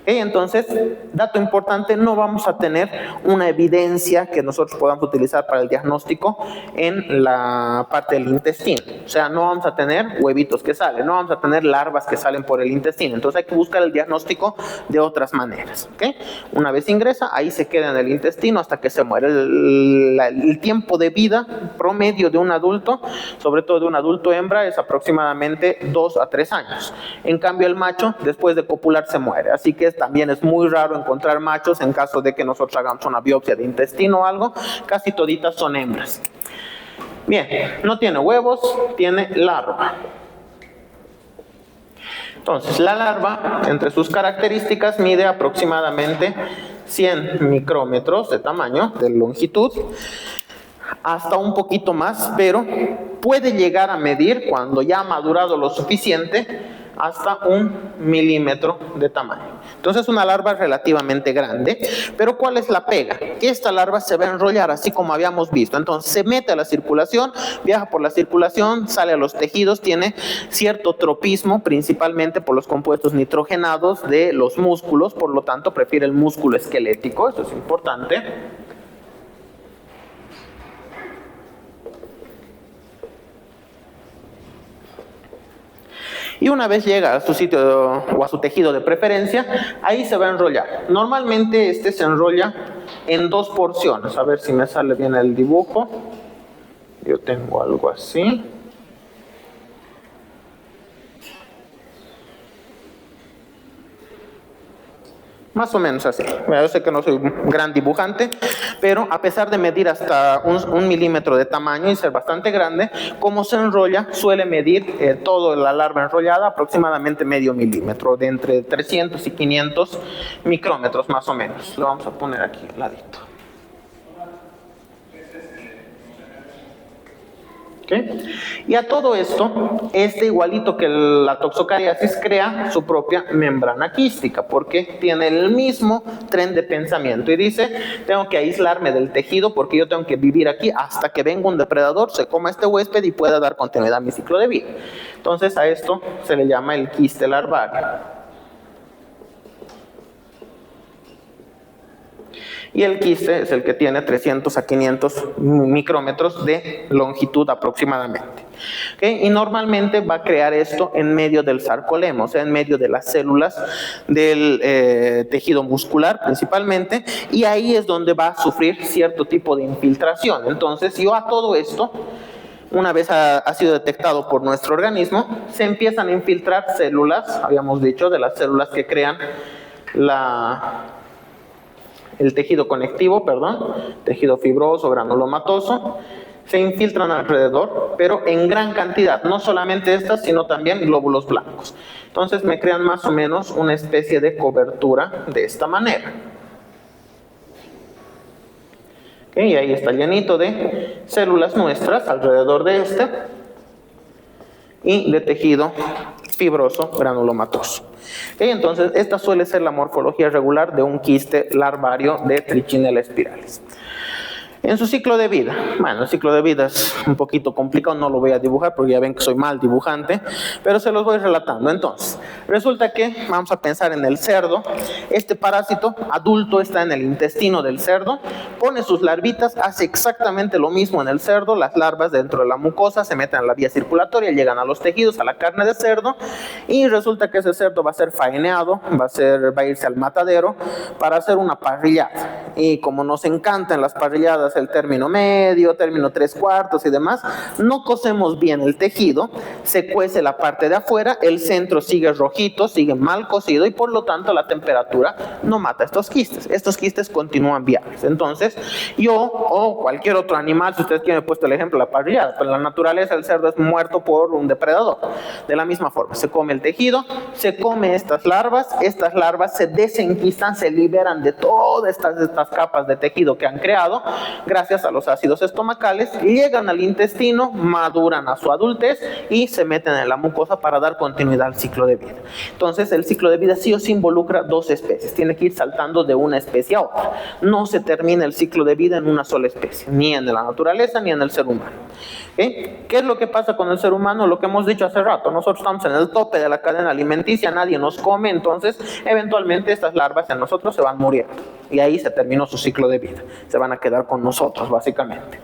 Entonces, dato importante, no vamos a tener una evidencia que nosotros podamos utilizar para el diagnóstico en la parte del intestino. O sea, no vamos a tener huevitos que salen, no vamos a tener larvas que salen por el intestino. Entonces hay que buscar el diagnóstico de otras maneras. Una vez ingresa, ahí se queda en el intestino hasta que se muere. El tiempo de vida promedio de un adulto, sobre todo de un adulto hembra, es aproximadamente 2 a 3 años. En cambio, el macho, después de copular, se muere. Así que también es muy raro encontrar machos en caso de que nosotros hagamos una biopsia de intestino o algo. Casi toditas son hembras. Bien, no tiene huevos, tiene larva. Entonces, la larva, entre sus características, mide aproximadamente 100 micrómetros de tamaño, de longitud, hasta un poquito más, pero puede llegar a medir, cuando ya ha madurado lo suficiente, hasta 1 milímetro de tamaño. Entonces, una larva relativamente grande, pero ¿cuál es la pega? Que esta larva se va a enrollar así como habíamos visto. Entonces, se mete a la circulación, viaja por la circulación, sale a los tejidos, tiene cierto tropismo, principalmente por los compuestos nitrogenados de los músculos, por lo tanto, prefiere el músculo esquelético, eso es importante. Y una vez llega a su sitio o a su tejido de preferencia, ahí se va a enrollar. Normalmente este se enrolla en 2 porciones. A ver si me sale bien el dibujo. Yo tengo algo así. Más o menos así. Yo sé que no soy un gran dibujante, pero a pesar de medir hasta 1 milímetro de tamaño y ser bastante grande, como se enrolla, suele medir toda la larva enrollada aproximadamente medio milímetro, de entre 300 y 500 micrómetros más o menos. Lo vamos a poner aquí al ladito. Y a todo esto, igualito que la toxocariasis, crea su propia membrana quística, porque tiene el mismo tren de pensamiento y dice: tengo que aislarme del tejido porque yo tengo que vivir aquí hasta que venga un depredador, se coma este huésped y pueda dar continuidad a mi ciclo de vida. Entonces a esto se le llama el quiste larvario. Y el quiste es el que tiene 300 a 500 micrómetros de longitud aproximadamente. Y normalmente va a crear esto en medio del sarcolema, o sea, en medio de las células del tejido muscular principalmente, y ahí es donde va a sufrir cierto tipo de infiltración. Entonces, yo a todo esto, una vez ha sido detectado por nuestro organismo, se empiezan a infiltrar células, habíamos dicho, de las células que crean el tejido conectivo, tejido fibroso, granulomatoso, se infiltran alrededor, pero en gran cantidad, no solamente estas, sino también glóbulos blancos. Entonces me crean más o menos una especie de cobertura de esta manera. Y ahí está llenito de células nuestras alrededor de este y de tejido fibroso granulomatoso. Entonces, esta suele ser la morfología regular de un quiste larvario de Trichinella spiralis. En su ciclo de vida, el ciclo de vida es un poquito complicado, no lo voy a dibujar porque ya ven que soy mal dibujante, pero se los voy relatando. Entonces, resulta que vamos a pensar en el cerdo. Este parásito adulto está en el intestino del cerdo, pone sus larvitas, hace exactamente lo mismo en el cerdo. Las larvas dentro de la mucosa se meten a la vía circulatoria, llegan a los tejidos, a la carne de cerdo, y resulta que ese cerdo va a ser faeneado, va a irse al matadero para hacer una parrillada. Y como nos encantan las parrilladas, el término medio, término 3/4 y demás, no cocemos bien el tejido, se cuece la parte de afuera, el centro sigue rojizo rojito, sigue mal cocido y por lo tanto la temperatura no mata estos quistes. Estos quistes continúan viables. Entonces, yo o cualquier otro animal, si ustedes quieren, he puesto el ejemplo de la parrillada, pero en la naturaleza el cerdo es muerto por un depredador. De la misma forma, se come el tejido, se come estas larvas se desenquistan, se liberan de todas estas capas de tejido que han creado gracias a los ácidos estomacales, llegan al intestino, maduran a su adultez y se meten en la mucosa para dar continuidad al ciclo de vida. Entonces el ciclo de vida sí o sí involucra dos especies, tiene que ir saltando de una especie a otra. No se termina el ciclo de vida en una sola especie, ni en la naturaleza ni en el ser humano. ¿Okay? ¿Qué es lo que pasa con el ser humano? Lo que hemos dicho hace rato, nosotros estamos en el tope de la cadena alimenticia, nadie nos come, entonces eventualmente estas larvas en nosotros se van muriendo y ahí se terminó su ciclo de vida, se van a quedar con nosotros básicamente.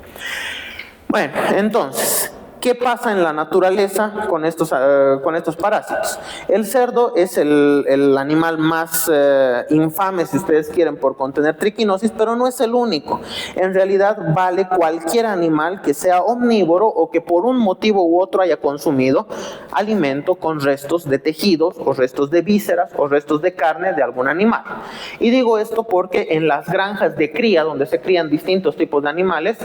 Bueno, entonces, ¿qué pasa en la naturaleza con estos parásitos? El cerdo es el animal más infame, si ustedes quieren, por contener triquinosis, pero no es el único. En realidad vale cualquier animal que sea omnívoro o que por un motivo u otro haya consumido alimento con restos de tejidos o restos de vísceras o restos de carne de algún animal. Y digo esto porque en las granjas de cría, donde se crían distintos tipos de animales,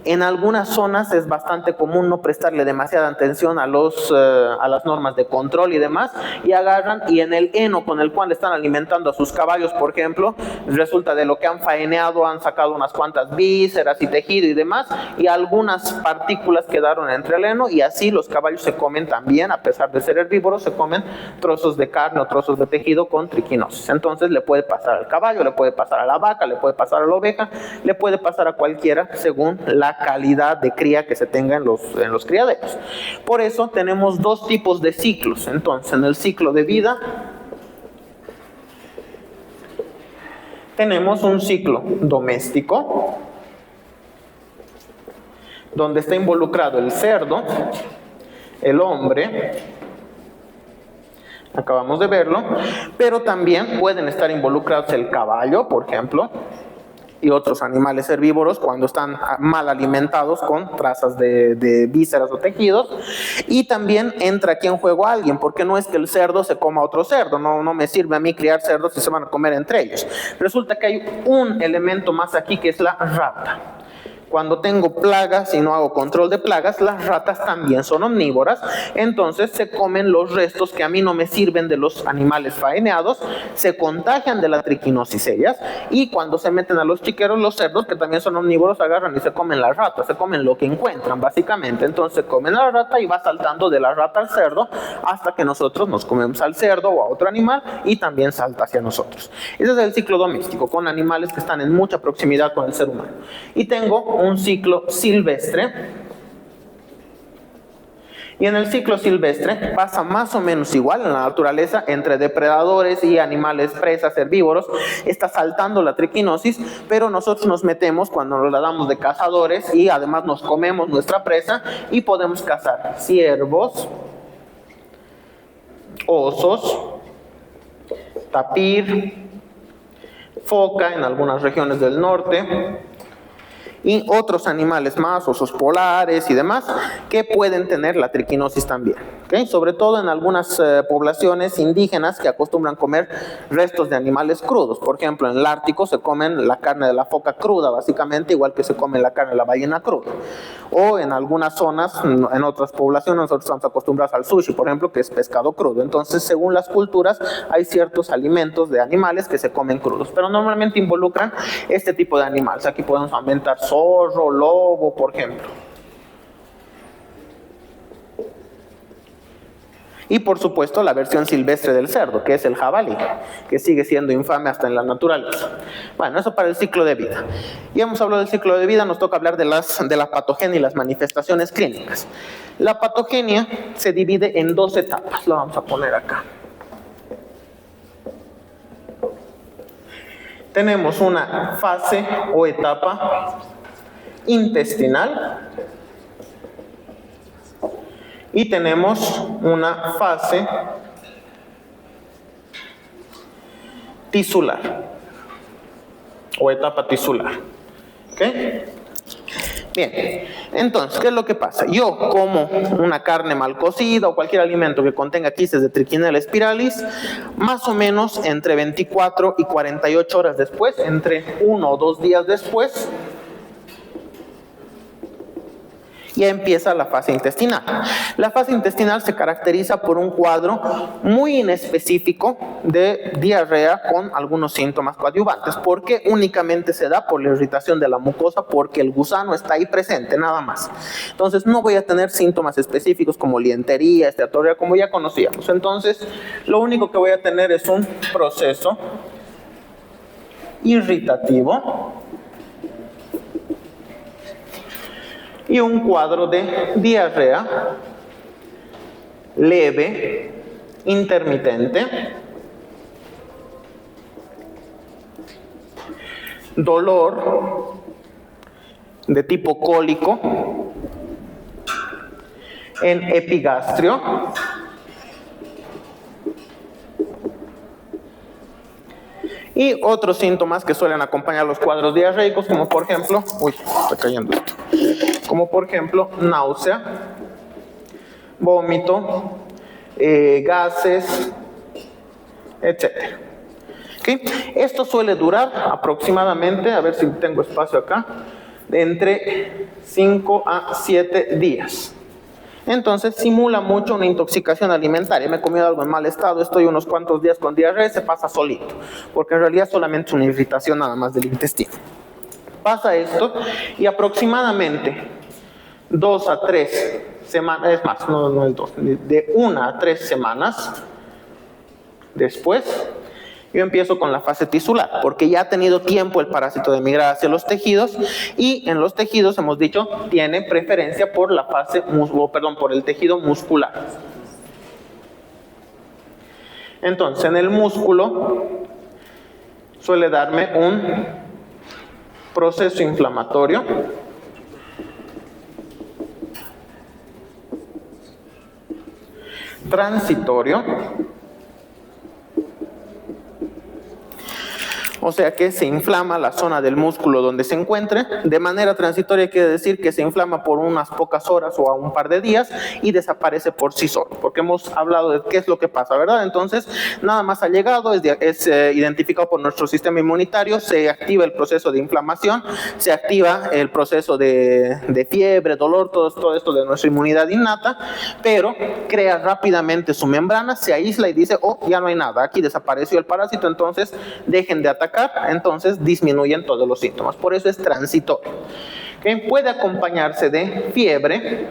en algunas zonas es bastante común no prestarle demasiada atención a las normas de control y demás, y agarran y en el heno con el cual están alimentando a sus caballos, por ejemplo, resulta de lo que han faeneado, han sacado unas cuantas vísceras y tejido y demás, y algunas partículas quedaron entre el heno, y así los caballos se comen también, a pesar de ser herbívoros, se comen trozos de carne o trozos de tejido con triquinosis. Entonces le puede pasar al caballo, le puede pasar a la vaca, le puede pasar a la oveja, le puede pasar a cualquiera según la calidad de cría que se tenga en los criaderos. Por eso tenemos dos tipos de ciclos. Entonces, en el ciclo de vida tenemos un ciclo doméstico, donde está involucrado el cerdo, el hombre, acabamos de verlo, pero también pueden estar involucrados el caballo, por ejemplo, y otros animales herbívoros cuando están mal alimentados con trazas de vísceras o tejidos. Y también entra aquí en juego alguien, porque no es que el cerdo se coma a otro cerdo, no me sirve a mí criar cerdos si se van a comer entre ellos. Resulta que hay un elemento más aquí que es la rata. Cuando tengo plagas y no hago control de plagas, las ratas también son omnívoras, entonces se comen los restos que a mí no me sirven de los animales faeneados, se contagian de la triquinosis ellas, y cuando se meten a los chiqueros, los cerdos, que también son omnívoros, agarran y se comen las ratas, se comen lo que encuentran básicamente. Entonces comen a la rata y va saltando de la rata al cerdo hasta que nosotros nos comemos al cerdo o a otro animal y también salta hacia nosotros. Ese es el ciclo doméstico, con animales que están en mucha proximidad con el ser humano. Y tengo un ciclo silvestre, y en el ciclo silvestre pasa más o menos igual en la naturaleza entre depredadores y animales presas herbívoros. Está saltando la triquinosis, pero nosotros nos metemos cuando nos la damos de cazadores y además nos comemos nuestra presa y podemos cazar ciervos, osos, tapir, foca en algunas regiones del norte, y otros animales más, osos polares y demás, que pueden tener la triquinosis también. ¿Okay? Sobre todo en algunas poblaciones indígenas que acostumbran comer restos de animales crudos. Por ejemplo, en el Ártico se comen la carne de la foca cruda, básicamente, igual que se come la carne de la ballena cruda. O en algunas zonas, en otras poblaciones, nosotros estamos acostumbrados al sushi, por ejemplo, que es pescado crudo. Entonces, según las culturas, hay ciertos alimentos de animales que se comen crudos, pero normalmente involucran este tipo de animales. Aquí podemos aumentar zorro, lobo, por ejemplo. Y por supuesto la versión silvestre del cerdo, que es el jabalí, que sigue siendo infame hasta en la naturaleza. Bueno, eso para el ciclo de vida. Ya hemos hablado del ciclo de vida, nos toca hablar de la patogenia y las manifestaciones clínicas. La patogenia se divide en dos etapas, lo vamos a poner acá. Tenemos una fase o etapa intestinal y tenemos una fase tisular o etapa tisular. ¿Okay? Bien, entonces, ¿qué es lo que pasa? Yo como una carne mal cocida o cualquier alimento que contenga quistes de Trichinella spiralis, más o menos entre 24 y 48 horas después, entre 1 o 2 días después, ya empieza la fase intestinal. La fase intestinal se caracteriza por un cuadro muy inespecífico de diarrea con algunos síntomas coadyuvantes, porque únicamente se da por la irritación de la mucosa, porque el gusano está ahí presente, nada más. Entonces no voy a tener síntomas específicos como lientería, esteatorrea, como ya conocíamos. Entonces lo único que voy a tener es un proceso irritativo y un cuadro de diarrea leve, intermitente, dolor de tipo cólico en epigastrio, y otros síntomas que suelen acompañar los cuadros diarreicos, como por ejemplo, está cayendo esto, como por ejemplo náusea, vómito, gases, etc. ¿Okay? Esto suele durar aproximadamente, a ver si tengo espacio acá, de entre 5 a 7 días. Entonces simula mucho una intoxicación alimentaria. Me he comido algo en mal estado, estoy unos cuantos días con diarrea, se pasa solito, porque en realidad solamente es una irritación nada más del intestino. Pasa esto y aproximadamente 2 a 3 semanas, es más, no es 2, de 1 a 3 semanas después, yo empiezo con la fase tisular, porque ya ha tenido tiempo el parásito de migrar hacia los tejidos, y en los tejidos, hemos dicho, tiene preferencia por la fase, por el tejido muscular. Entonces, en el músculo suele darme un proceso inflamatorio, transitorio, o sea que se inflama la zona del músculo donde se encuentre. De manera transitoria quiere decir que se inflama por unas pocas horas o a un par de días y desaparece por sí solo, porque hemos hablado de qué es lo que pasa, ¿verdad? Entonces, nada más ha llegado, es identificado por nuestro sistema inmunitario, se activa el proceso de inflamación, se activa el proceso de fiebre, dolor, todo esto de nuestra inmunidad innata, pero crea rápidamente su membrana, se aísla y dice, oh, ya no hay nada, aquí desapareció el parásito, entonces dejen de atacar, entonces disminuyen todos los síntomas. Por eso es transitorio. ¿Okay? Puede acompañarse de fiebre,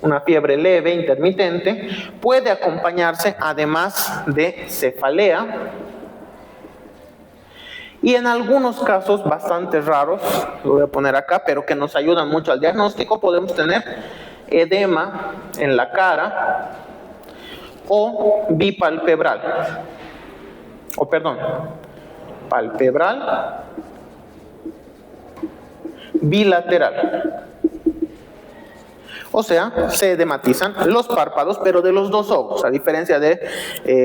una fiebre leve, intermitente. Puede acompañarse además de cefalea. Y en algunos casos bastante raros, lo voy a poner acá, pero que nos ayudan mucho al diagnóstico, podemos tener edema en la cara o bipalpebral. Palpebral, bilateral. O sea, se edematizan los párpados, pero de los dos ojos, a diferencia de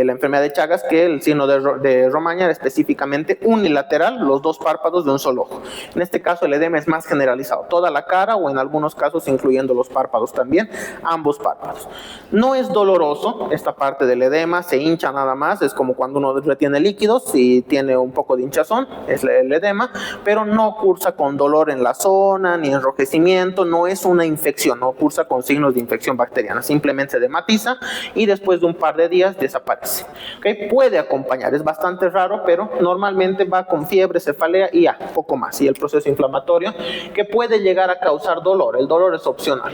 la enfermedad de Chagas, que el signo de Romaña era específicamente unilateral, los dos párpados de un solo ojo. En este caso el edema es más generalizado, toda la cara o en algunos casos incluyendo los párpados también, ambos párpados. No es doloroso esta parte del edema, se hincha nada más, es como cuando uno retiene líquidos y tiene un poco de hinchazón, es el edema, pero no cursa con dolor en la zona, ni enrojecimiento, no es una infección, no cursa con signos de infección bacteriana, simplemente se edematiza y después de un par de días desaparece. ¿Okay? Puede acompañar, es bastante raro, pero normalmente va con fiebre, cefalea y ya, poco más, y el proceso inflamatorio que puede llegar a causar dolor. El dolor es opcional.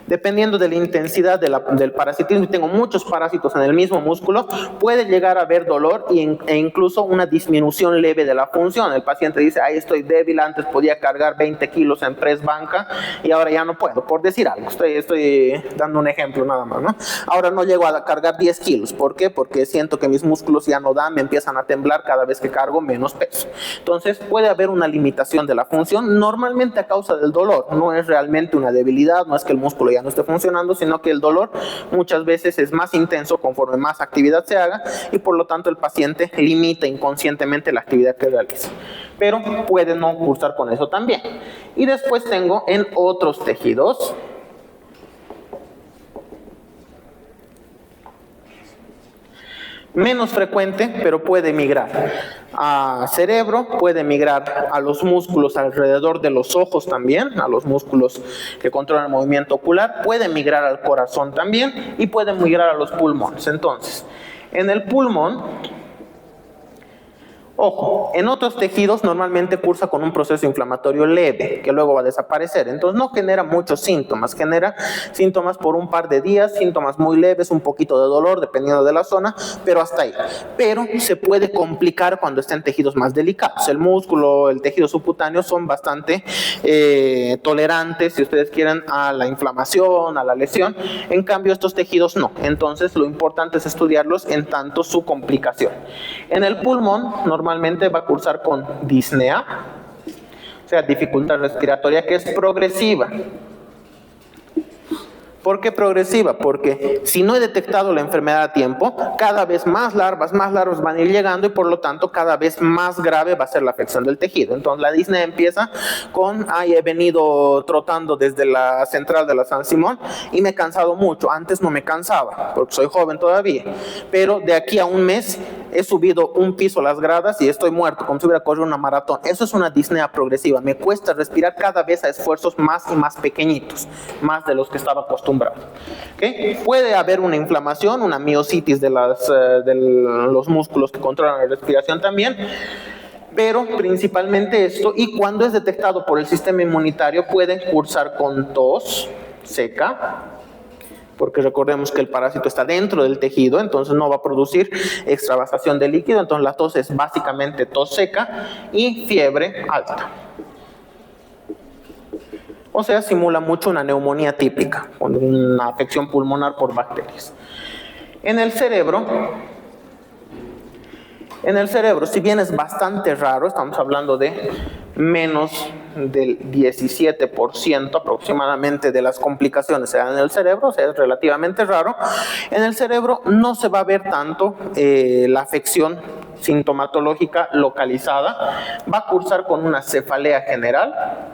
Dependiendo de la intensidad del parasitismo, tengo muchos parásitos en el mismo músculo, puede llegar a haber dolor e incluso una disminución leve de la función. El paciente dice, ay, estoy débil, antes podía cargar 20 kilos en press banca y ahora ya no puedo, por decir algo. Estoy dando un ejemplo nada más, ¿no? Ahora no llego a cargar 10 kilos. ¿Por qué? Porque siento que mis músculos ya no dan, me empiezan a temblar cada vez que cargo menos peso. Entonces puede haber una limitación de la función, normalmente a causa del dolor, no es realmente una debilidad, no es que el músculo ya ya no esté funcionando, sino que el dolor muchas veces es más intenso conforme más actividad se haga y por lo tanto el paciente limita inconscientemente la actividad que realiza. Pero puede no cursar con eso también. Y después tengo en otros tejidos. Menos frecuente, pero puede migrar a cerebro, puede migrar a los músculos alrededor de los ojos también, a los músculos que controlan el movimiento ocular, puede migrar al corazón también y puede migrar a los pulmones. Entonces, en el pulmón, ojo, en otros tejidos normalmente cursa con un proceso inflamatorio leve, que luego va a desaparecer. Entonces no genera muchos síntomas, genera síntomas por un par de días, síntomas muy leves, un poquito de dolor, dependiendo de la zona, pero hasta ahí. Pero se puede complicar cuando está en tejidos más delicados. El músculo, el tejido subcutáneo son bastante tolerantes, si ustedes quieren, a la inflamación, a la lesión. En cambio, estos tejidos no. Entonces lo importante es estudiarlos en tanto su complicación. En el pulmón, normalmente va a cursar con disnea, o sea, dificultad respiratoria que es progresiva. ¿Por qué progresiva? Porque si no he detectado la enfermedad a tiempo, cada vez más larvas van a ir llegando y por lo tanto cada vez más grave va a ser la afección del tejido. Entonces la disnea empieza con, he venido trotando desde la central de la San Simón y me he cansado mucho. Antes no me cansaba porque soy joven todavía, pero de aquí a un mes he subido un piso las gradas y estoy muerto, como si hubiera corrido una maratón. Eso es una disnea progresiva. Me cuesta respirar cada vez a esfuerzos más y más pequeñitos, más de los que estaba acostumbrado. ¿Okay? Puede haber una inflamación, una miositis de los músculos que controlan la respiración también, pero principalmente esto, y cuando es detectado por el sistema inmunitario pueden cursar con tos seca, porque recordemos que el parásito está dentro del tejido, entonces no va a producir extravasación de líquido, entonces la tos es básicamente tos seca y fiebre alta. O sea, simula mucho una neumonía típica, una afección pulmonar por bacterias. En el cerebro, si bien es bastante raro, estamos hablando de menos del 17% aproximadamente de las complicaciones se dan en el cerebro, o sea, es relativamente raro. En el cerebro no se va a ver tanto la afección sintomatológica localizada, va a cursar con una cefalea general,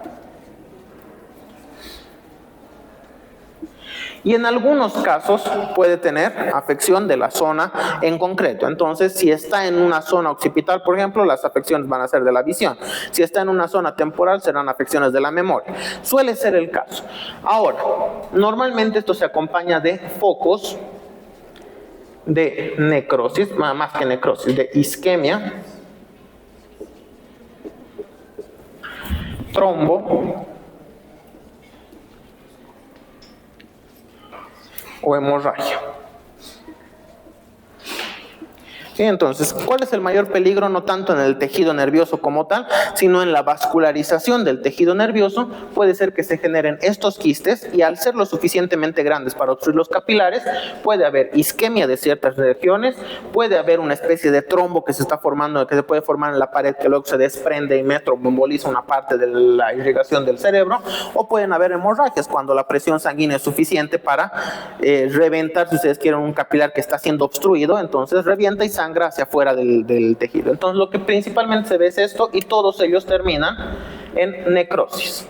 y en algunos casos puede tener afección de la zona en concreto. Entonces, si está en una zona occipital, por ejemplo, las afecciones van a ser de la visión. Si está en una zona temporal, serán afecciones de la memoria. Suele ser el caso. Ahora, normalmente esto se acompaña de focos de necrosis, más que necrosis, de isquemia, trombo o hemorragia. ¿Sí? Entonces, ¿cuál es el mayor peligro? No tanto en el tejido nervioso como tal, sino en la vascularización del tejido nervioso. Puede ser que se generen estos quistes y al ser lo suficientemente grandes para obstruir los capilares, puede haber isquemia de ciertas regiones, puede haber una especie de trombo que se está formando, que se puede formar en la pared, que luego se desprende y metroemboliza una parte de la irrigación del cerebro, o pueden haber hemorragias cuando la presión sanguínea es suficiente para reventar, si ustedes quieren, un capilar que está siendo obstruido, entonces revienta y sangra hacia afuera del tejido. Entonces lo que principalmente se ve es esto y todos ellos terminan en necrosis.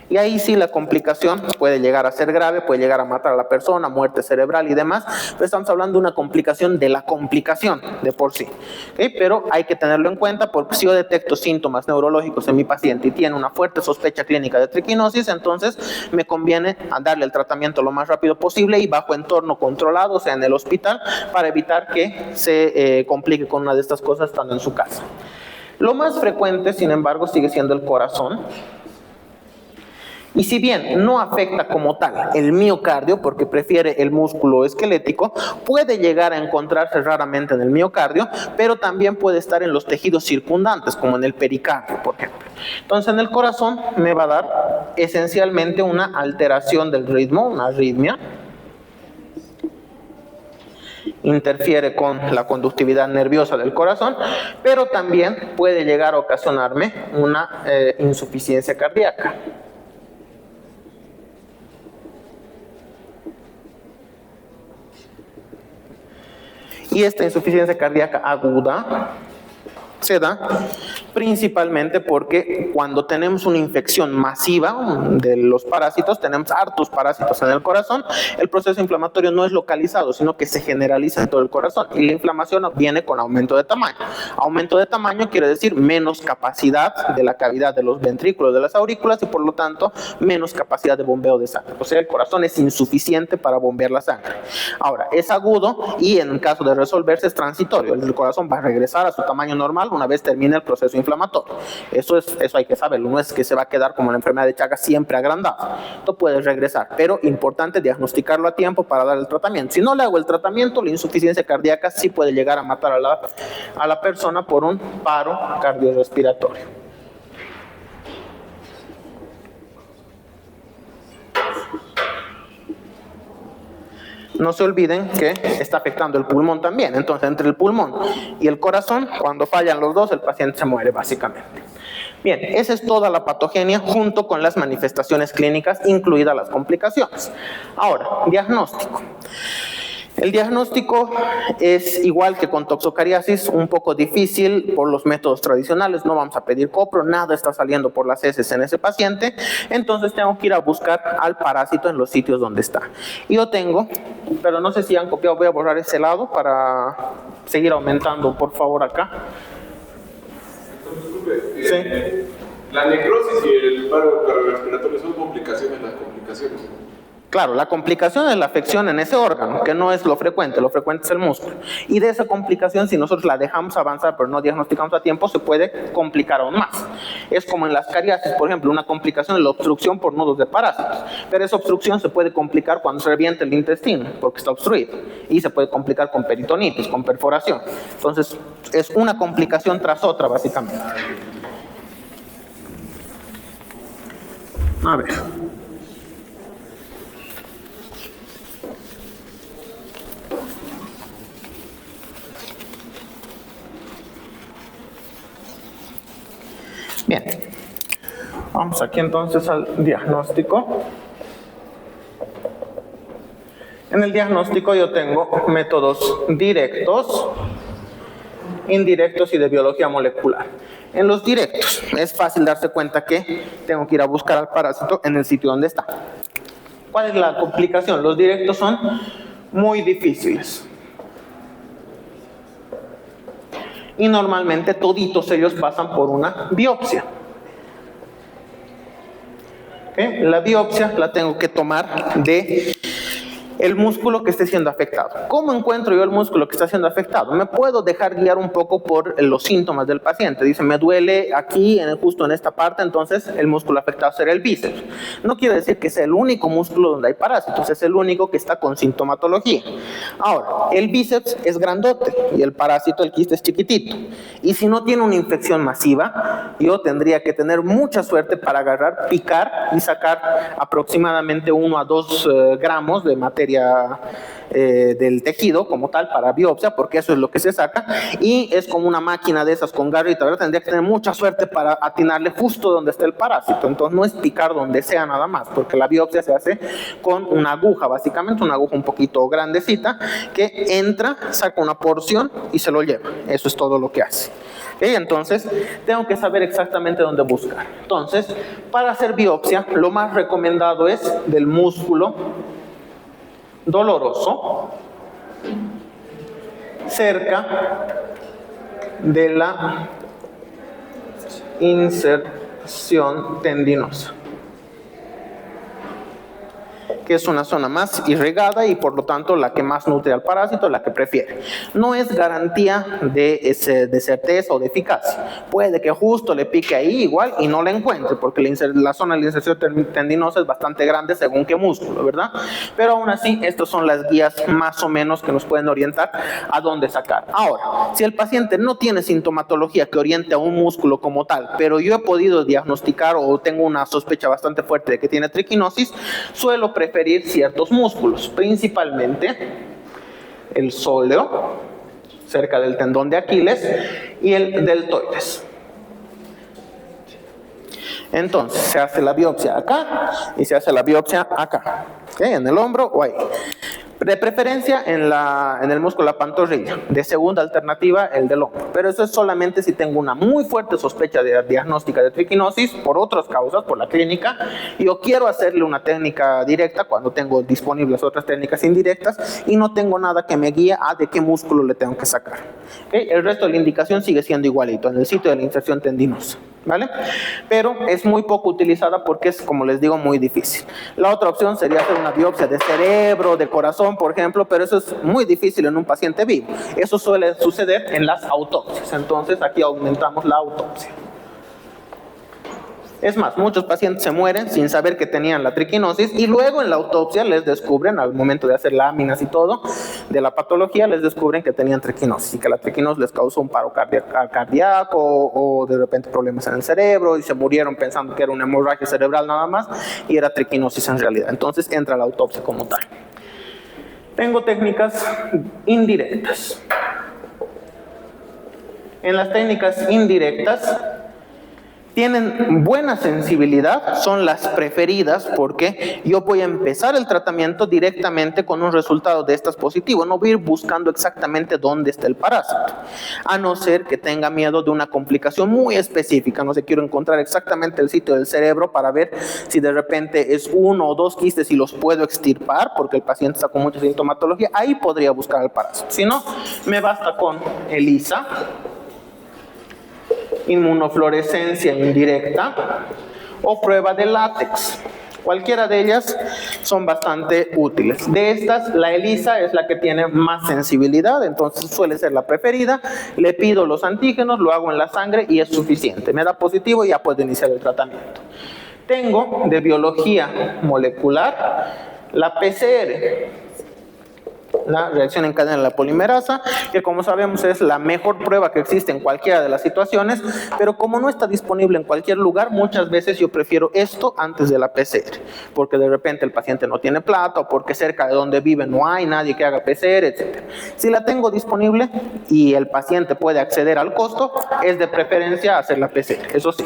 Y ahí sí la complicación puede llegar a ser grave, puede llegar a matar a la persona, muerte cerebral y demás, pero estamos hablando de una complicación de la complicación de por sí. ¿Okay? Pero hay que tenerlo en cuenta porque si yo detecto síntomas neurológicos en mi paciente y tiene una fuerte sospecha clínica de triquinosis, entonces me conviene darle el tratamiento lo más rápido posible y bajo entorno controlado, o sea en el hospital, para evitar que se complique con una de estas cosas estando en su casa. Lo más frecuente, sin embargo, sigue siendo el corazón. Y si bien no afecta como tal el miocardio, porque prefiere el músculo esquelético, puede llegar a encontrarse raramente en el miocardio, pero también puede estar en los tejidos circundantes, como en el pericardio, por ejemplo. Entonces, en el corazón me va a dar esencialmente una alteración del ritmo, una arritmia. Interfiere con la conductividad nerviosa del corazón, pero también puede llegar a ocasionarme una insuficiencia cardíaca. Y esta insuficiencia cardíaca aguda se da principalmente porque cuando tenemos una infección masiva de los parásitos, tenemos hartos parásitos en el corazón, el proceso inflamatorio no es localizado, sino que se generaliza en todo el corazón y la inflamación viene con aumento de tamaño. Aumento de tamaño quiere decir menos capacidad de la cavidad de los ventrículos de las aurículas y por lo tanto menos capacidad de bombeo de sangre. O sea, el corazón es insuficiente para bombear la sangre. Ahora, es agudo y en caso de resolverse es transitorio. El corazón va a regresar a su tamaño normal una vez termine el proceso inflamatorio. Eso hay que saberlo, no es que se va a quedar como la enfermedad de Chagas siempre agrandado. Esto puede regresar, pero importante diagnosticarlo a tiempo para dar el tratamiento. Si no le hago el tratamiento, la insuficiencia cardíaca sí puede llegar a matar a la persona por un paro cardiorrespiratorio. No se olviden que está afectando el pulmón también. Entonces, entre el pulmón y el corazón, cuando fallan los dos, el paciente se muere básicamente. Bien, esa es toda la patogenia junto con las manifestaciones clínicas, incluidas las complicaciones. Ahora, diagnóstico. El diagnóstico es igual que con toxocariasis, un poco difícil por los métodos tradicionales. No vamos a pedir copro, nada está saliendo por las heces en ese paciente, entonces tengo que ir a buscar al parásito en los sitios donde está. Y yo tengo, pero no sé si han copiado, voy a borrar ese lado para seguir aumentando, por favor, acá. Sí. La necrosis y el paro cardiorrespiratorio son complicaciones, las complicaciones. Claro, la complicación es la afección en ese órgano, que no es lo frecuente es el músculo. Y de esa complicación, si nosotros la dejamos avanzar pero no diagnosticamos a tiempo, se puede complicar aún más. Es como en las cariasis, por ejemplo, una complicación es la obstrucción por nudos de parásitos. Pero esa obstrucción se puede complicar cuando se revienta el intestino, porque está obstruido. Y se puede complicar con peritonitis, con perforación. Entonces, es una complicación tras otra, básicamente. A ver. Bien, vamos aquí entonces al diagnóstico. En el diagnóstico yo tengo métodos directos, indirectos y de biología molecular. En los directos es fácil darse cuenta que tengo que ir a buscar al parásito en el sitio donde está. ¿Cuál es la complicación? Los directos son muy difíciles. Y normalmente toditos ellos pasan por una biopsia. ¿Okay? La biopsia la tengo que tomar de el músculo que esté siendo afectado. ¿Cómo encuentro yo el músculo que está siendo afectado? Me puedo dejar guiar un poco por los síntomas del paciente. Dice, me duele aquí, justo en esta parte, entonces el músculo afectado será el bíceps. No quiere decir que sea el único músculo donde hay parásitos, es el único que está con sintomatología. Ahora, el bíceps es grandote y el parásito, el quiste, es chiquitito. Y si no tiene una infección masiva, yo tendría que tener mucha suerte para agarrar, picar y sacar aproximadamente 1 a 2 gramos de materia del tejido como tal para biopsia, porque eso es lo que se saca, y es como una máquina de esas con garrita, ¿verdad? Tendría que tener mucha suerte para atinarle justo donde está el parásito. Entonces no es picar donde sea nada más, porque la biopsia se hace con una aguja, básicamente una aguja un poquito grandecita que entra, saca una porción y se lo lleva. Eso es todo lo que hace. ¿Okay? Entonces tengo que saber exactamente dónde buscar. Entonces, para hacer biopsia, lo más recomendado es del músculo doloroso cerca de la inserción tendinosa, que es una zona más irrigada y por lo tanto la que más nutre al parásito, la que prefiere. No es garantía de certeza o de eficacia. Puede que justo le pique ahí igual y no la encuentre, porque la zona de la inserción tendinosa es bastante grande según qué músculo, ¿verdad? Pero aún así, estas son las guías más o menos que nos pueden orientar a dónde sacar. Ahora, si el paciente no tiene sintomatología que oriente a un músculo como tal, pero yo he podido diagnosticar o tengo una sospecha bastante fuerte de que tiene triquinosis, suelo preferir ciertos músculos, principalmente el sóleo, cerca del tendón de Aquiles, y el deltoides. Entonces, se hace la biopsia acá y se hace la biopsia acá, ¿okay? En el hombro o ahí. De preferencia en el músculo de la pantorrilla. De segunda alternativa, el del hombro. Pero eso es solamente si tengo una muy fuerte sospecha de diagnóstica de triquinosis por otras causas, por la clínica. Y yo quiero hacerle una técnica directa cuando tengo disponibles otras técnicas indirectas y no tengo nada que me guíe a de qué músculo le tengo que sacar. ¿Okay? El resto de la indicación sigue siendo igualito, en el sitio de la inserción tendinosa. ¿Vale? Pero es muy poco utilizada porque es, como les digo, muy difícil. La otra opción sería hacer una biopsia de cerebro, de corazón, por ejemplo, pero eso es muy difícil en un paciente vivo. Eso suele suceder en las autopsias. Entonces aquí aumentamos la autopsia. Es más, muchos pacientes se mueren sin saber que tenían la triquinosis y luego en la autopsia les descubren, al momento de hacer láminas y todo, de la patología, les descubren que tenían triquinosis y que la triquinosis les causó un paro cardíaco o de repente problemas en el cerebro y se murieron pensando que era una hemorragia cerebral nada más y era triquinosis en realidad. Entonces entra la autopsia como tal. Tengo técnicas indirectas. En las técnicas indirectas tienen buena sensibilidad, son las preferidas porque yo voy a empezar el tratamiento directamente con un resultado de estas positivo, no voy a ir buscando exactamente dónde está el parásito, a no ser que tenga miedo de una complicación muy específica, no sé, quiero encontrar exactamente el sitio del cerebro para ver si de repente es 1 o 2 quistes y los puedo extirpar porque el paciente está con mucha sintomatología, ahí podría buscar el parásito, si no, me basta con ELISA, inmunofluorescencia indirecta o prueba de látex. Cualquiera de ellas son bastante útiles. De estas, la ELISA es la que tiene más sensibilidad, entonces suele ser la preferida. Le pido los antígenos, lo hago en la sangre y es suficiente. Me da positivo y ya puedo iniciar el tratamiento. Tengo de biología molecular la PCR, la reacción en cadena de la polimerasa, que como sabemos es la mejor prueba que existe en cualquiera de las situaciones, pero como no está disponible en cualquier lugar, muchas veces yo prefiero esto antes de la PCR, porque de repente el paciente no tiene plata o porque cerca de donde vive no hay nadie que haga PCR, etc. Si la tengo disponible y el paciente puede acceder al costo, es de preferencia hacer la PCR, eso sí,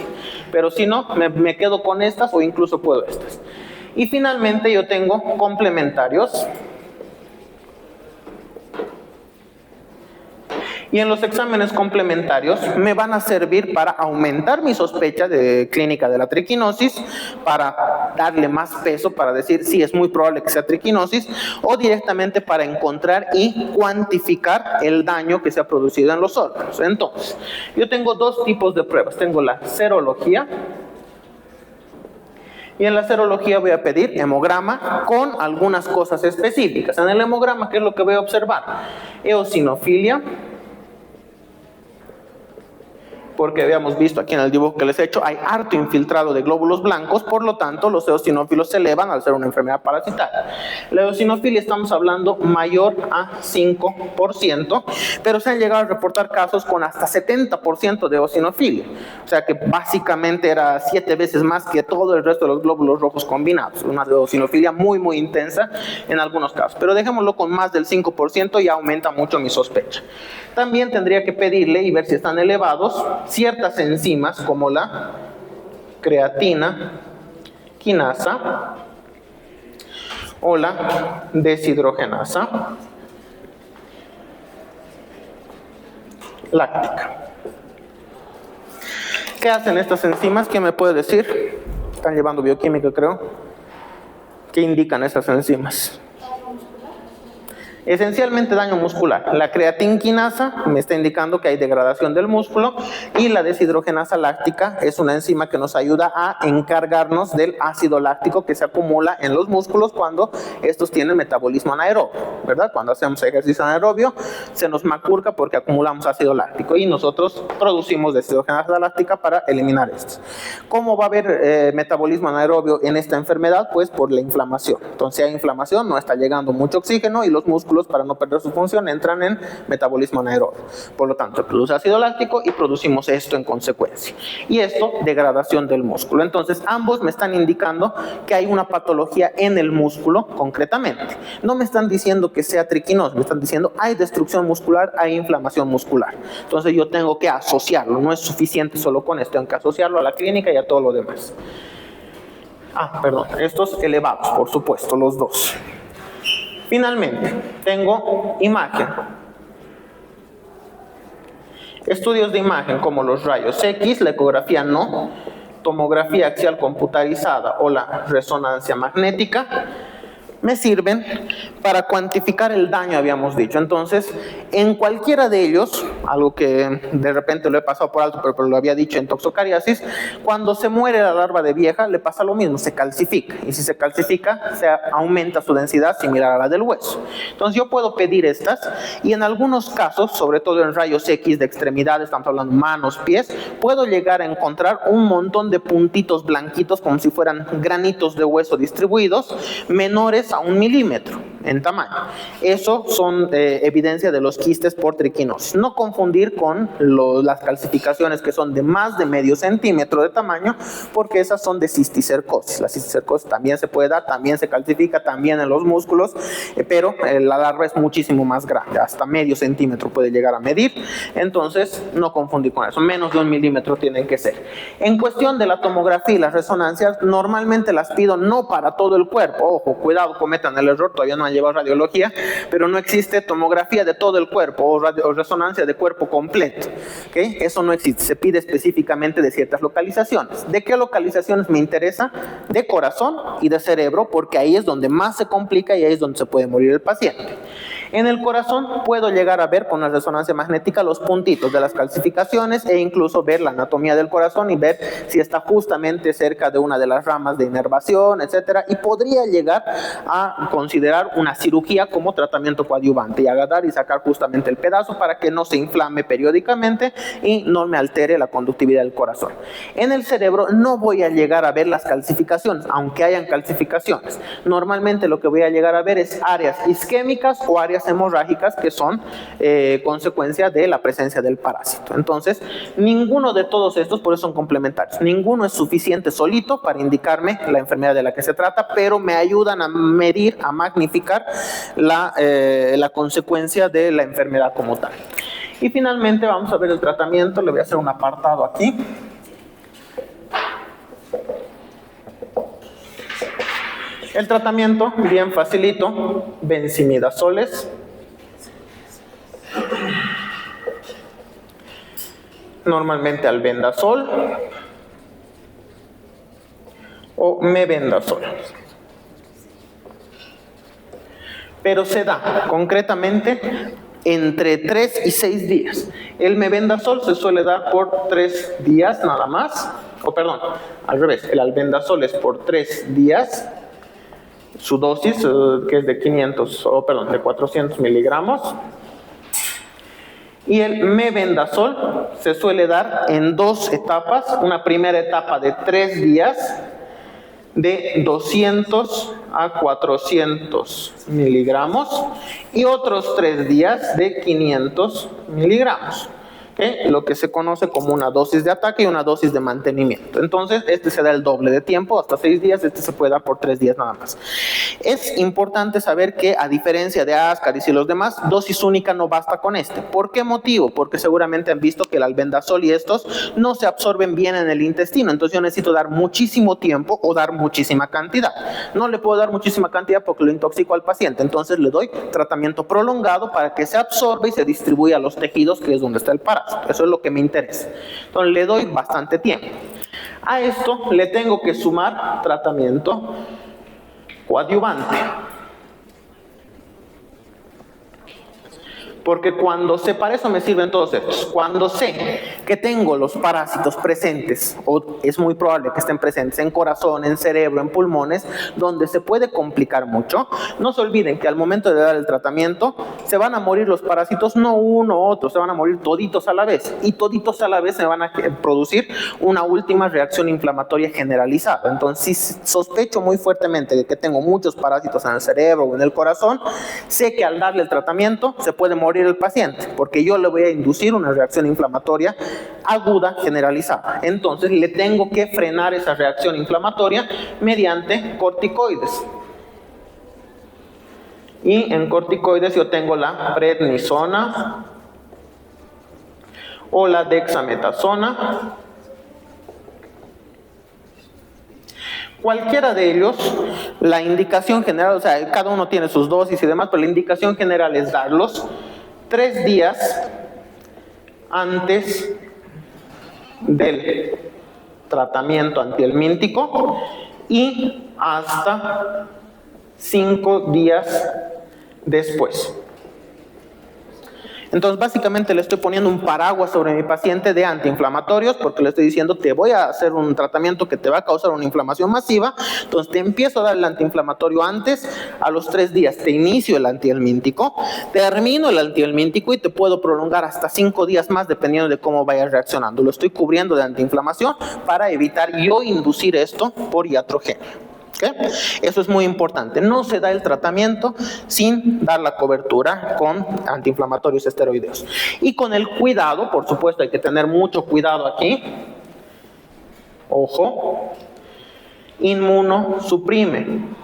pero si no, me quedo con estas o incluso puedo estas. Y finalmente yo tengo complementarios. Y en los exámenes complementarios me van a servir para aumentar mi sospecha de clínica de la triquinosis, para darle más peso, para decir si es muy probable que sea triquinosis, o directamente para encontrar y cuantificar el daño que se ha producido en los órganos. Entonces, yo tengo dos tipos de pruebas. Tengo la serología, y en la serología voy a pedir hemograma con algunas cosas específicas. En el hemograma, ¿qué es lo que voy a observar? Eosinofilia, porque habíamos visto aquí en el dibujo que les he hecho, hay harto infiltrado de glóbulos blancos, por lo tanto los eosinófilos se elevan al ser una enfermedad parasitaria. La eosinofilia estamos hablando mayor a 5%, pero se han llegado a reportar casos con hasta 70% de eosinofilia, o sea que básicamente era 7 veces más que todo el resto de los glóbulos rojos combinados, una eosinofilia muy muy intensa en algunos casos, pero dejémoslo con más del 5% y aumenta mucho mi sospecha. También tendría que pedirle y ver si están elevados ciertas enzimas como la creatina quinasa o la deshidrogenasa láctica. ¿Qué hacen estas enzimas? ¿Qué me puede decir? Están llevando bioquímica, creo. ¿Qué indican estas enzimas? Esencialmente daño muscular. La creatinquinasa me está indicando que hay degradación del músculo y la deshidrogenasa láctica es una enzima que nos ayuda a encargarnos del ácido láctico que se acumula en los músculos cuando estos tienen metabolismo anaerobio, ¿verdad? Cuando hacemos ejercicio anaerobio se nos macurca porque acumulamos ácido láctico y nosotros producimos deshidrogenasa láctica para eliminar estos. ¿Cómo va a haber metabolismo anaerobio en esta enfermedad? Pues por la inflamación. Entonces, si hay inflamación, no está llegando mucho oxígeno y los músculos, para no perder su función, entran en metabolismo anaerobio. Por lo tanto, produce ácido láctico y producimos esto en consecuencia. Y esto, degradación del músculo. Entonces, ambos me están indicando que hay una patología en el músculo, concretamente. No me están diciendo que sea triquinosis, me están diciendo hay destrucción muscular, hay inflamación muscular. Entonces, yo tengo que asociarlo. No es suficiente solo con esto, tengo que asociarlo a la clínica y a todo lo demás. Perdón, estos elevados, por supuesto, los dos. Finalmente, tengo imagen. Estudios de imagen como los rayos X, la ecografía no, tomografía axial computarizada o la resonancia magnética, me sirven para cuantificar el daño, habíamos dicho. Entonces, en cualquiera de ellos, algo que de repente lo he pasado por alto, pero lo había dicho en toxocariasis, cuando se muere la larva de vieja, le pasa lo mismo, se calcifica. Y si se calcifica, se aumenta su densidad similar a la del hueso. Entonces, yo puedo pedir estas, y en algunos casos, sobre todo en rayos X de extremidades, estamos hablando manos, pies, puedo llegar a encontrar un montón de puntitos blanquitos, como si fueran granitos de hueso distribuidos, menores a 1 milímetro en tamaño. Eso son evidencia de los quistes por triquinosis. No confundir con las calcificaciones que son de más de medio centímetro de tamaño, porque esas son de cisticercosis. La cisticercosis también se puede dar, también se calcifica, también en los músculos, pero la larva es muchísimo más grande, hasta medio centímetro puede llegar a medir. Entonces, no confundir con eso, menos de 1 milímetro tienen que ser. En cuestión de la tomografía y las resonancias, normalmente las pido no para todo el cuerpo. Ojo, cuidado, cometan el error, todavía no han llevado radiología, pero no existe tomografía de todo el cuerpo o resonancia de cuerpo completo. ¿Okay? Eso no existe, se pide específicamente de ciertas localizaciones. ¿De qué localizaciones me interesa? De corazón y de cerebro, porque ahí es donde más se complica y ahí es donde se puede morir el paciente. En el corazón puedo llegar a ver con la resonancia magnética los puntitos de las calcificaciones e incluso ver la anatomía del corazón y ver si está justamente cerca de una de las ramas de inervación, etcétera, y podría llegar a considerar una cirugía como tratamiento coadyuvante y agarrar y sacar justamente el pedazo para que no se inflame periódicamente y no me altere la conductividad del corazón. En el cerebro no voy a llegar a ver las calcificaciones, aunque hayan calcificaciones. Normalmente lo que voy a llegar a ver es áreas isquémicas o áreas hemorrágicas que son consecuencia de la presencia del parásito. Entonces, ninguno de todos estos, por eso son complementarios, ninguno es suficiente solito para indicarme la enfermedad de la que se trata, pero me ayudan a medir, a magnificar la consecuencia de la enfermedad como tal. Y finalmente vamos a ver el tratamiento. Le voy a hacer un apartado aquí. El tratamiento, bien facilito, benzimidazoles. Normalmente albendazol o mebendazol. Pero se da concretamente entre 3 y 6 días. El mebendazol se suele dar por 3 días nada más. O perdón, al revés, el albendazol es por 3 días. Su dosis, que es de 400 miligramos. Y el mebendazol se suele dar en 2 etapas. Una primera etapa de 3 días, de 200 a 400 miligramos. Y otros 3 días de 500 miligramos. Lo que se conoce como una dosis de ataque y una dosis de mantenimiento. Entonces, este se da el doble de tiempo, hasta 6 días, este se puede dar por 3 días nada más. Es importante saber que, a diferencia de Ascaris y los demás, dosis única no basta con este. ¿Por qué motivo? Porque seguramente han visto que el albendazol y estos no se absorben bien en el intestino, entonces yo necesito dar muchísimo tiempo o dar muchísima cantidad. No le puedo dar muchísima cantidad porque lo intoxico al paciente, entonces le doy tratamiento prolongado para que se absorba y se distribuya a los tejidos, que es donde está el parásito. Eso es lo que me interesa. Entonces le doy bastante tiempo. A esto le tengo que sumar tratamiento coadyuvante. Porque cuando sé, para eso me sirven todos estos. Cuando sé que tengo los parásitos presentes, o es muy probable que estén presentes en corazón, en cerebro, en pulmones, donde se puede complicar mucho, no se olviden que al momento de dar el tratamiento, se van a morir los parásitos, no uno u otro, se van a morir toditos a la vez. Y toditos a la vez se van a producir una última reacción inflamatoria generalizada. Entonces, si sospecho muy fuertemente de que tengo muchos parásitos en el cerebro o en el corazón, sé que al darle el tratamiento se puede morir el paciente, porque yo le voy a inducir una reacción inflamatoria aguda generalizada. Entonces le tengo que frenar esa reacción inflamatoria mediante corticoides. Y en corticoides yo tengo la prednisona o la dexametasona. Cualquiera de ellos La indicación general, o sea, cada uno tiene sus dosis y demás, pero la indicación general es darlos 3 días antes del tratamiento antihelmíntico y hasta 5 días después. Entonces, básicamente le estoy poniendo un paraguas sobre mi paciente de antiinflamatorios porque le estoy diciendo, te voy a hacer un tratamiento que te va a causar una inflamación masiva, entonces te empiezo a dar el antiinflamatorio antes, a los 3 días te inicio el antihelmíntico, termino el antihelmíntico y te puedo prolongar hasta 5 días más dependiendo de cómo vayas reaccionando. Lo estoy cubriendo de antiinflamación para evitar yo inducir esto por iatrogenia. ¿Okay? Eso es muy importante. No se da el tratamiento sin dar la cobertura con antiinflamatorios esteroideos. Y con el cuidado, por supuesto, hay que tener mucho cuidado aquí. Ojo, inmunosuprime.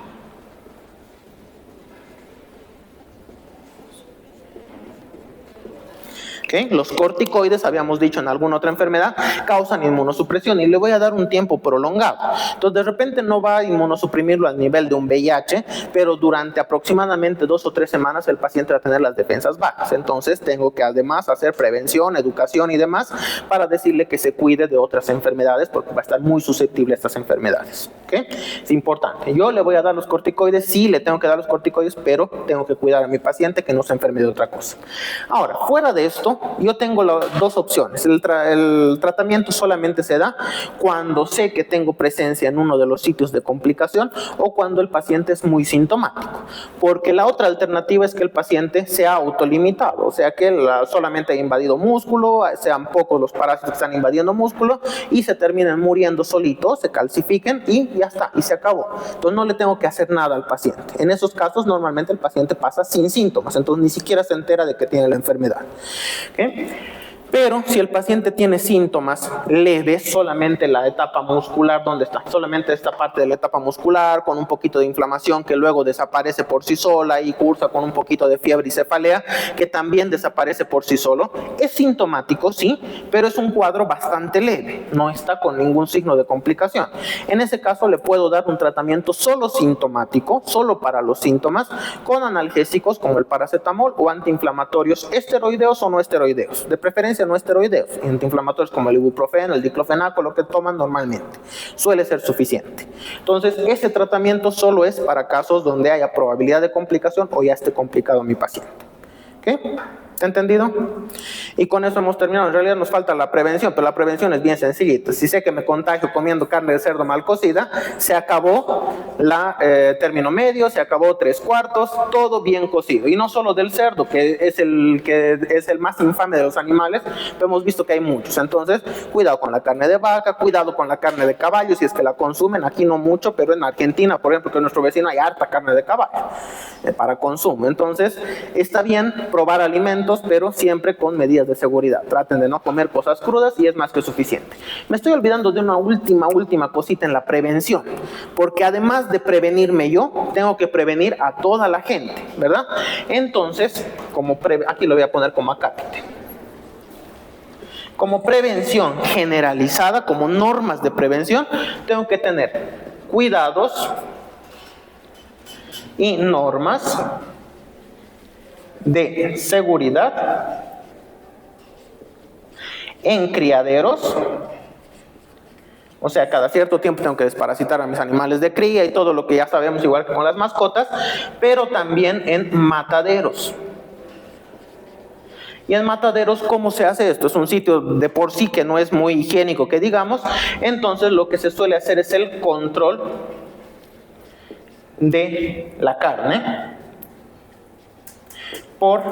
¿Okay? Los corticoides, habíamos dicho en alguna otra enfermedad, causan inmunosupresión y le voy a dar un tiempo prolongado. Entonces, de repente no va a inmunosuprimirlo al nivel de un VIH, pero durante aproximadamente 2 o 3 semanas el paciente va a tener las defensas bajas. Entonces, tengo que además hacer prevención, educación y demás para decirle que se cuide de otras enfermedades porque va a estar muy susceptible a estas enfermedades. ¿Okay? Es importante. Yo le voy a dar los corticoides, sí le tengo que dar los corticoides, pero tengo que cuidar a mi paciente que no se enferme de otra cosa. Ahora, fuera de esto, yo tengo dos opciones. El tratamiento solamente se da cuando sé que tengo presencia en uno de los sitios de complicación o cuando el paciente es muy sintomático. Porque la otra alternativa es que el paciente sea autolimitado, o sea que solamente ha invadido músculo, sean pocos los parásitos que están invadiendo músculo y se terminen muriendo solitos, se calcifiquen y ya está, y se acabó. Entonces no le tengo que hacer nada al paciente. En esos casos normalmente el paciente pasa sin síntomas, entonces ni siquiera se entera de que tiene la enfermedad. ¿Okay? Pero si el paciente tiene síntomas leves, solamente la etapa muscular, ¿dónde está? Solamente esta parte de la etapa muscular con un poquito de inflamación que luego desaparece por sí sola y cursa con un poquito de fiebre y cefalea que también desaparece por sí solo. Es sintomático, sí, pero es un cuadro bastante leve, no está con ningún signo de complicación. En ese caso le puedo dar un tratamiento solo sintomático, solo para los síntomas, con analgésicos como el paracetamol o antiinflamatorios esteroideos o no esteroideos, de preferencia no esteroideos, antiinflamatorios como el ibuprofeno, el diclofenaco, lo que toman normalmente, suele ser suficiente. Entonces, ese tratamiento solo es para casos donde haya probabilidad de complicación o ya esté complicado mi paciente. ¿Okay? ¿Está entendido? Y con eso hemos terminado. En realidad nos falta la prevención, pero la prevención es bien sencillita. Si sé que me contagio comiendo carne de cerdo mal cocida, se acabó término medio, se acabó 3/4, todo bien cocido. Y no solo del cerdo, que es el más infame de los animales, pero hemos visto que hay muchos. Entonces, cuidado con la carne de vaca, cuidado con la carne de caballo, si es que la consumen. Aquí no mucho, pero en Argentina, por ejemplo, que es nuestro vecino, hay harta carne de caballo para consumo. Entonces, está bien probar alimentos, pero siempre con medidas de seguridad. Traten de no comer cosas crudas y es más que suficiente. Me estoy olvidando de una última cosita en la prevención, porque además de prevenirme yo, tengo que prevenir a toda la gente, ¿verdad? Entonces, aquí lo voy a poner como acápite. Como prevención generalizada, como normas de prevención, tengo que tener cuidados y normas de seguridad en criaderos, o sea, cada cierto tiempo tengo que desparasitar a mis animales de cría y todo lo que ya sabemos, igual que con las mascotas, pero también en mataderos. Y en mataderos, ¿cómo se hace esto? Es un sitio de por sí que no es muy higiénico, que digamos. Entonces lo que se suele hacer es el control de la carne por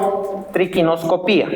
triquinoscopía.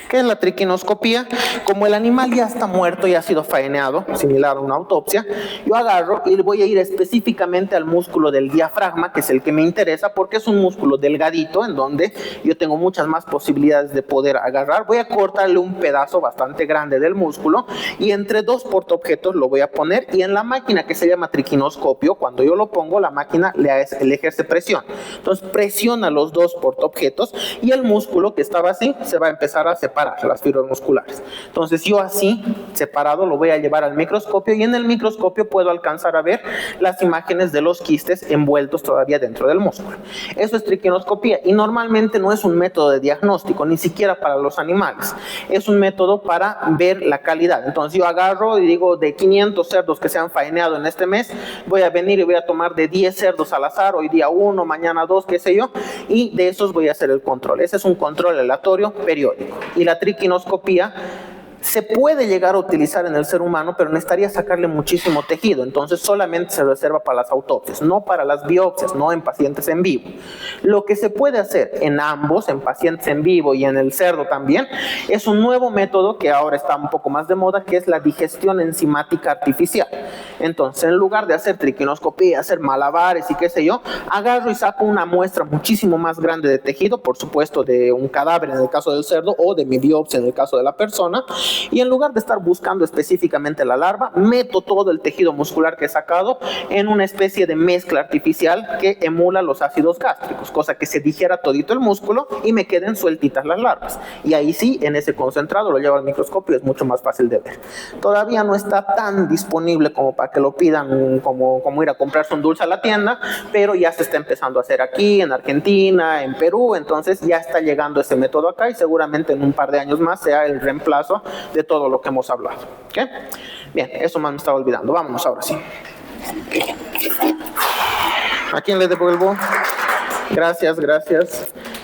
¿Qué es la triquinoscopía? Como el animal ya está muerto y ha sido faeneado, similar a una autopsia, yo agarro y voy a ir específicamente al músculo del diafragma, que es el que me interesa, porque es un músculo delgadito en donde yo tengo muchas más posibilidades de poder agarrar. Voy a cortarle un pedazo bastante grande del músculo y entre 2 portaobjetos lo voy a poner, y en la máquina que se llama triquinoscopio, cuando yo lo pongo, la máquina le ejerce presión. Entonces presiona los 2 portaobjetos y el músculo que estaba así se va a empezar a separar separar las fibras musculares. Entonces yo así, separado, lo voy a llevar al microscopio y en el microscopio puedo alcanzar a ver las imágenes de los quistes envueltos todavía dentro del músculo. Eso es triquinoscopía y normalmente no es un método de diagnóstico, ni siquiera para los animales. Es un método para ver la calidad. Entonces yo agarro y digo, de 500 cerdos que se han faeneado en este mes, voy a venir y voy a tomar de 10 cerdos al azar, hoy día 1, mañana 2, qué sé yo, y de esos voy a hacer el control. Ese es un control aleatorio periódico. Y la triquinoscopía se puede llegar a utilizar en el ser humano, pero necesitaría sacarle muchísimo tejido, entonces solamente se reserva para las autopsias, no para las biopsias, no en pacientes en vivo. Lo que se puede hacer en ambos, en pacientes en vivo y en el cerdo también, es un nuevo método que ahora está un poco más de moda, que es la digestión enzimática artificial. Entonces, en lugar de hacer triquinoscopía, hacer malabares y qué sé yo, agarro y saco una muestra muchísimo más grande de tejido, por supuesto de un cadáver en el caso del cerdo o de mi biopsia en el caso de la persona, y en lugar de estar buscando específicamente la larva, meto todo el tejido muscular que he sacado en una especie de mezcla artificial que emula los ácidos gástricos, cosa que se digiera todito el músculo y me queden sueltitas las larvas. Y ahí sí, en ese concentrado lo llevo al microscopio, es mucho más fácil de ver. Todavía no está tan disponible como para que lo pidan como ir a comprarse un dulce a la tienda, pero ya se está empezando a hacer aquí, en Argentina, en Perú, entonces ya está llegando ese método acá y seguramente en un par de años más sea el reemplazo de todo lo que hemos hablado. ¿Okay? Bien, eso más me estaba olvidando. Vámonos ahora sí. ¿A quién le devuelvo? Gracias, gracias.